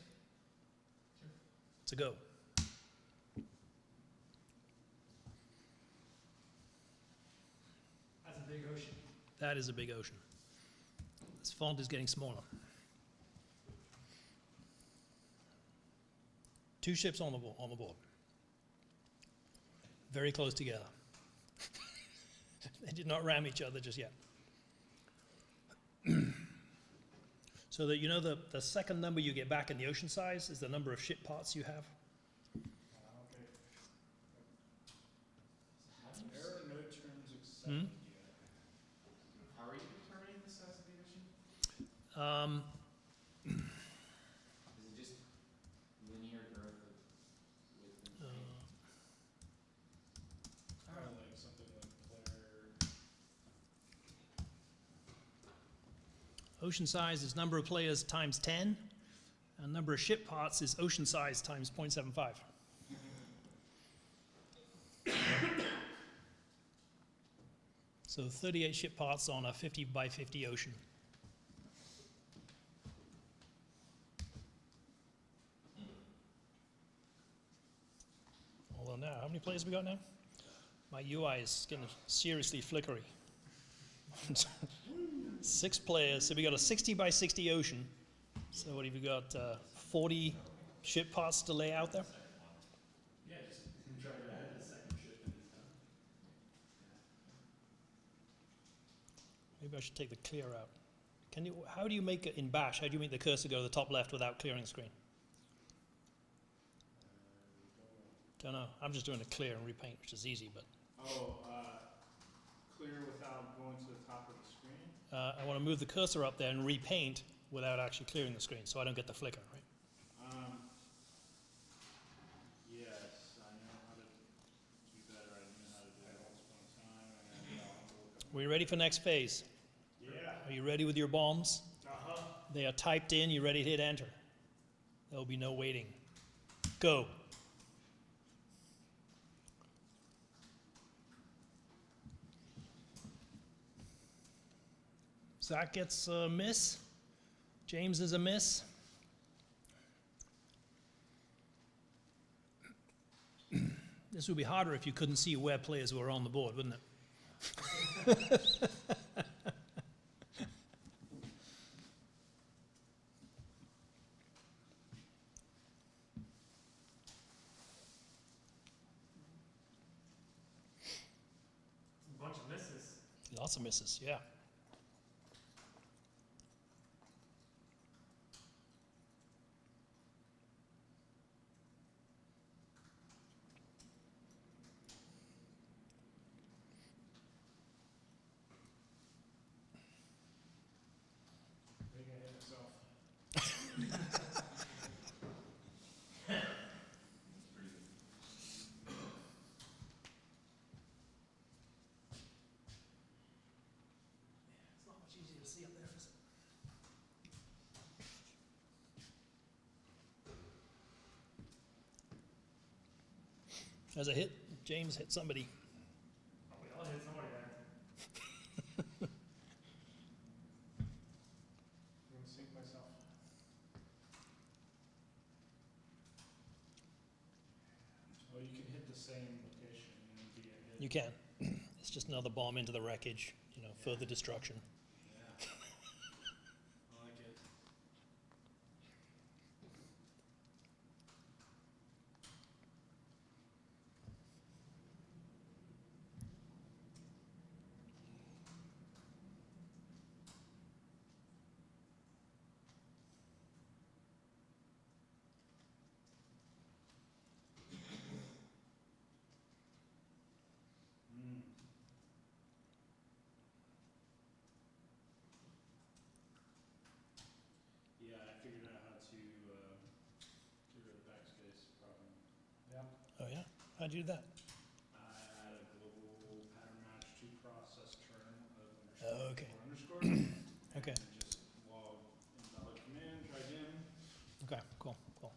It's a go. That's a big ocean. That is a big ocean. This font is getting smaller. 2 ships on the board. Very close together. They did not ram each other just yet. So that you know the second number you get back in the ocean size is the number of ship parts you have. Okay. How do you, Error, no terms accepted yet. how are you determining the size of the ocean? Is it just linear growth of width and height? Kind of like something like player. Ocean size is number of players times 10, and number of ship parts is ocean size times 0.75. So 38 ship parts on a 50 by 50 ocean. Although now, how many players have we got now? My UI is getting seriously flickery. 6 players, so we got a 60 by 60 ocean. So what have you got, 40 ship parts to lay out there? Yeah, just try to add the second ship in this time. Maybe I should take the clear out. How do you make it in Bash? How do you make the cursor go to the top left without clearing the screen? Don't know. I'm just doing a clear and repaint, which is easy, but Clear without going to the top of the screen. I want to move the cursor up there and repaint without actually clearing the screen, so I don't get the flicker, right? Yes, I know how to do better. I know how to do it once upon a time. And I'll look up. Are we ready for next phase? Yeah. Are you ready with your bombs? Uh-huh. They are typed in. You ready to hit enter? There will be no waiting. Go. Zach gets a miss. James is a miss. This would be harder if you couldn't see where players were on the board, wouldn't it? A bunch of misses. Lots of misses, yeah. They can hit himself. Pretty good. It's not much easier to see up there, is it? As a hit, James hit somebody. Oh, we all hit somebody there. I'm gonna sink myself. Oh, you can hit the same location and be a hit. You can. It's just another bomb into the wreckage, you know, further destruction. Yeah. I like it. Yeah, I figured out how to get rid of the backspace problem. Yeah. Oh yeah? How'd you do that? I add a global pattern match to process term of Oh, underscore okay. before underscore. Okay. And just log invalid command, try again. Okay, cool, cool.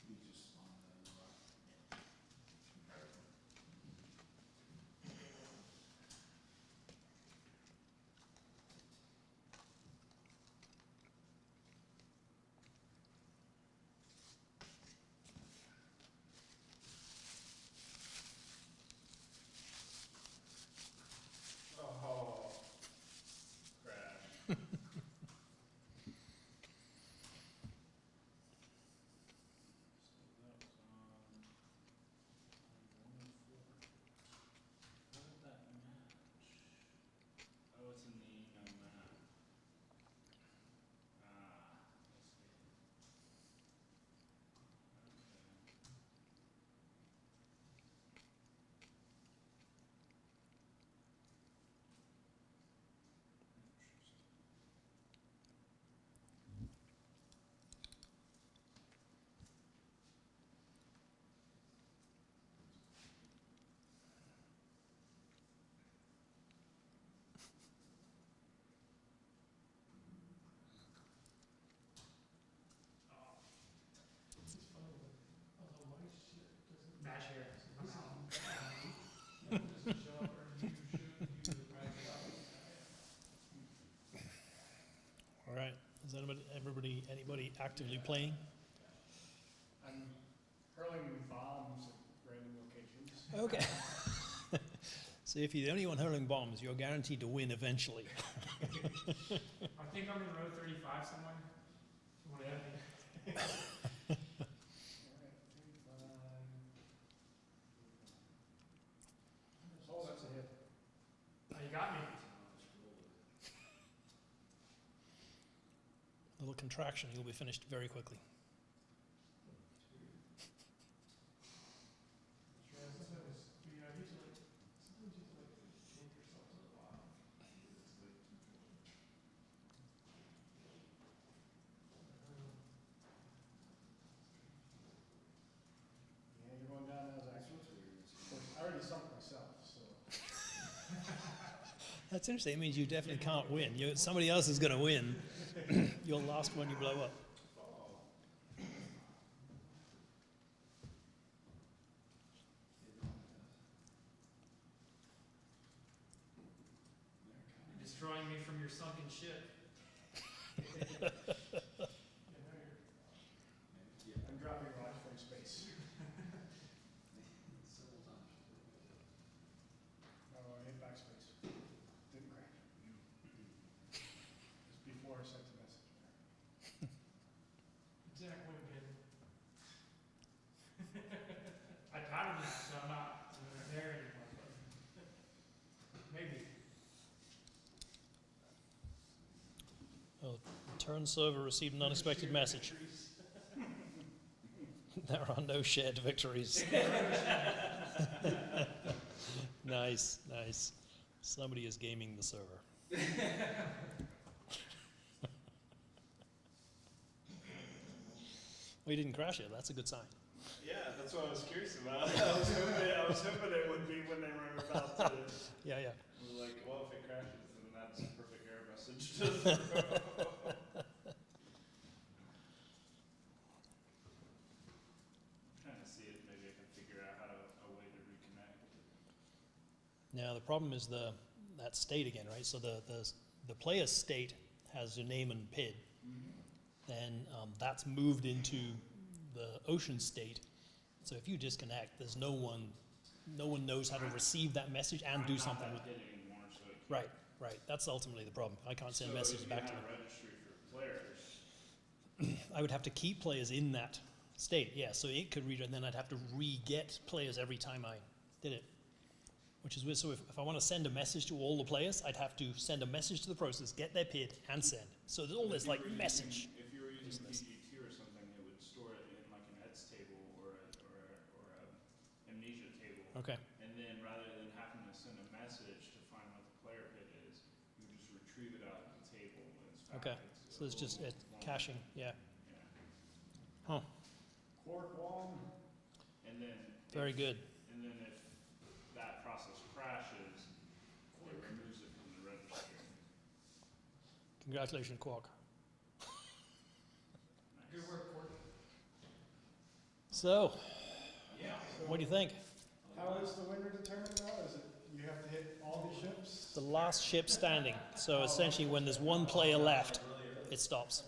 You just spawn that as well. Oh, crash. So that was on 104. How did that match? Oh, it's in the map. Ah, I see. Okay. Interesting. It's funny, like, although my shit doesn't. Match here. It doesn't show up, or you should do the right stuff. All right. Is anybody actively playing? I'm hurling bombs at random locations. Okay. So if you're the only one hurling bombs, you're guaranteed to win eventually. I think I'm in row 35 somewhere. If you want to add me. Alright, 35. Oh, that's a hit. Oh, you got me. A little contraction, you'll be finished very quickly. Yeah, sometimes, you have to like, sometimes you have to like change yourself to the bottom. Yeah, you're going down as I. I already sunk myself, so. That's interesting. It means you definitely can't win. Somebody else is going to win. You're last when you blow up. You're destroying me from your sunken ship. I'm dropping rocks from space. Several times. No, I hit backspace. Didn't crash. It's before I sent the message. Zach went again. I timed that, so I'm not there anymore, but maybe. Oh, turn server received an unexpected message. There are no shared victories. Nice, nice. Somebody is gaming the server. Well, you didn't crash it. That's a good sign. Yeah, that's what I was curious about. I was hoping it would be when they were about to. Yeah, yeah. I was like, well, if it crashes, then that's a perfect error message to throw. Trying to see if maybe I can figure out a way to reconnect. Now the problem is that state again, right? So the player's state has your name and PID. Then that's moved into the ocean state. So if you disconnect, there's no one knows how to receive that message and do something with it. it. Anymore, so it can't. Right, right. That's ultimately the problem. I can't send messages back to them. So if you have a registry for players, I would have to keep players in that state, yeah. So it could read, and then I'd have to re-get players every time I did it, which is weird. So if I want to send a message to all the players, I'd have to send a message to the process, get their PID, and send. So there's all this like message. if you were using business. PGT or something, it would store it in like an ETS table or a amnesia table. Okay. And then rather than having to send a message to find what the player PID is, you would just retrieve it out of the table. And it's back. Okay. So it's just caching, yeah. Yeah. Huh. Quark one. And then. Very good. And then if that process crashes, it removes it from the registry. Congratulations, Quark. Good work, Courtney. So, Yeah. what do you think? How is the winner determined now? Is it, you have to hit all the ships? The last ship standing. So essentially, when there's one player left, it stops.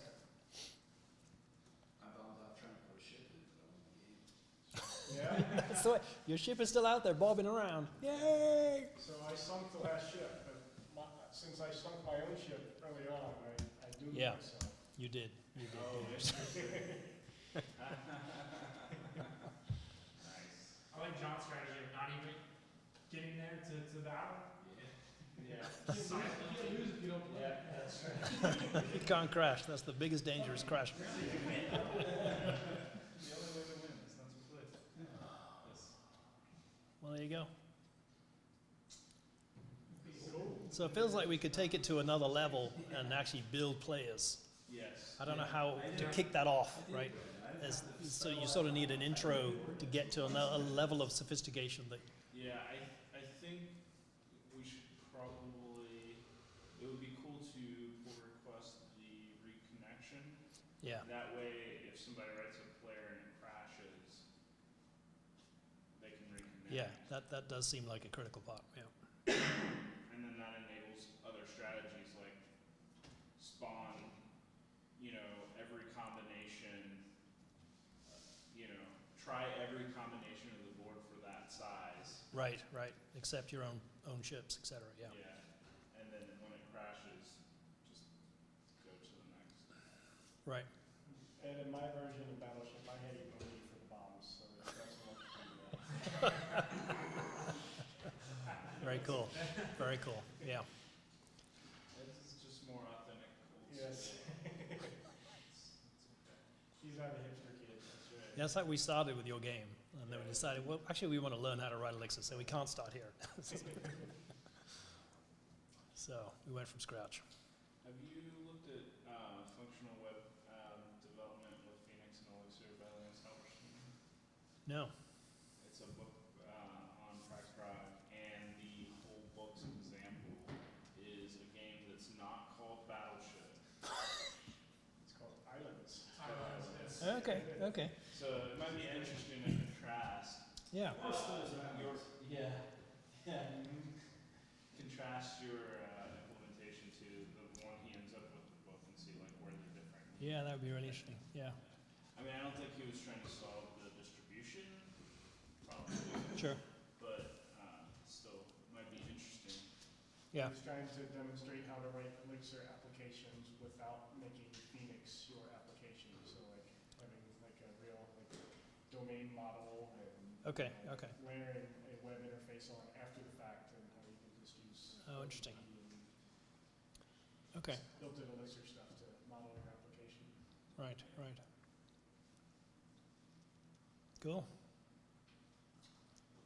I bombed out trying to put a ship in, but I wasn't game. Yeah? That's the way. Your ship is still out there, bobbing around. Yay! So I sunk the last ship, but since I sunk my own ship early on, I doomed Yeah. myself. You did. You did. Oh, yes. Nice. I like John's strategy of not even getting there to battle. Yeah. You can't lose if you don't play. Yeah, that's right. You can't crash. That's the biggest danger is crash. The only way to win is not to play. Yes. Well, there you go. Cool. So it feels like we could take it to another level and actually build players. Yes. I don't know how to kick that off, right? So you sort of need an intro to get to a level of sophistication that, Yeah, I think we should probably, it would be cool to pull request the reconnection. yeah, That way, if somebody writes a player and it crashes, they can reconnect. yeah, that does seem like a critical part, yeah. And then that enables other strategies like spawn, every combination, try every combination of the board for that size. Right, right, except your own ships, et cetera, yeah. And then when it crashes, just go to the next. Right, And in my version of Battleship, I had no need for the bombs, so that's what I'm very cool, very cool, yeah. It's just more authentic. Yes. He's not a hipster kid. That's right. Yeah, it's like we started with your game, and then we decided, well, actually we want to learn how to write Elixir, so we can't start here. So we went from scratch. Have you looked at functional web development with Phoenix and Elixir by Lance Halberstam? No, It's a book on PraxDrive, and the whole book's example Okay, okay. So it might be interesting to contrast Yeah. your, contrast your implementation to the one he ends up with the book and see like where they're different. Yeah, that would be really interesting. Yeah. I mean, I don't think he was trying to solve the distribution problem, Sure. but still might be interesting. Yeah. He's trying to demonstrate how to write Elixir applications without making Phoenix your application. So like having like a real like domain model and Okay, okay. layering a web interface on after the fact and how you can just use Oh, interesting. and Okay. built-in Elixir stuff to model your application. Right, right. Cool.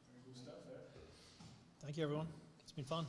Very cool stuff there. Thank you, everyone. It's been fun.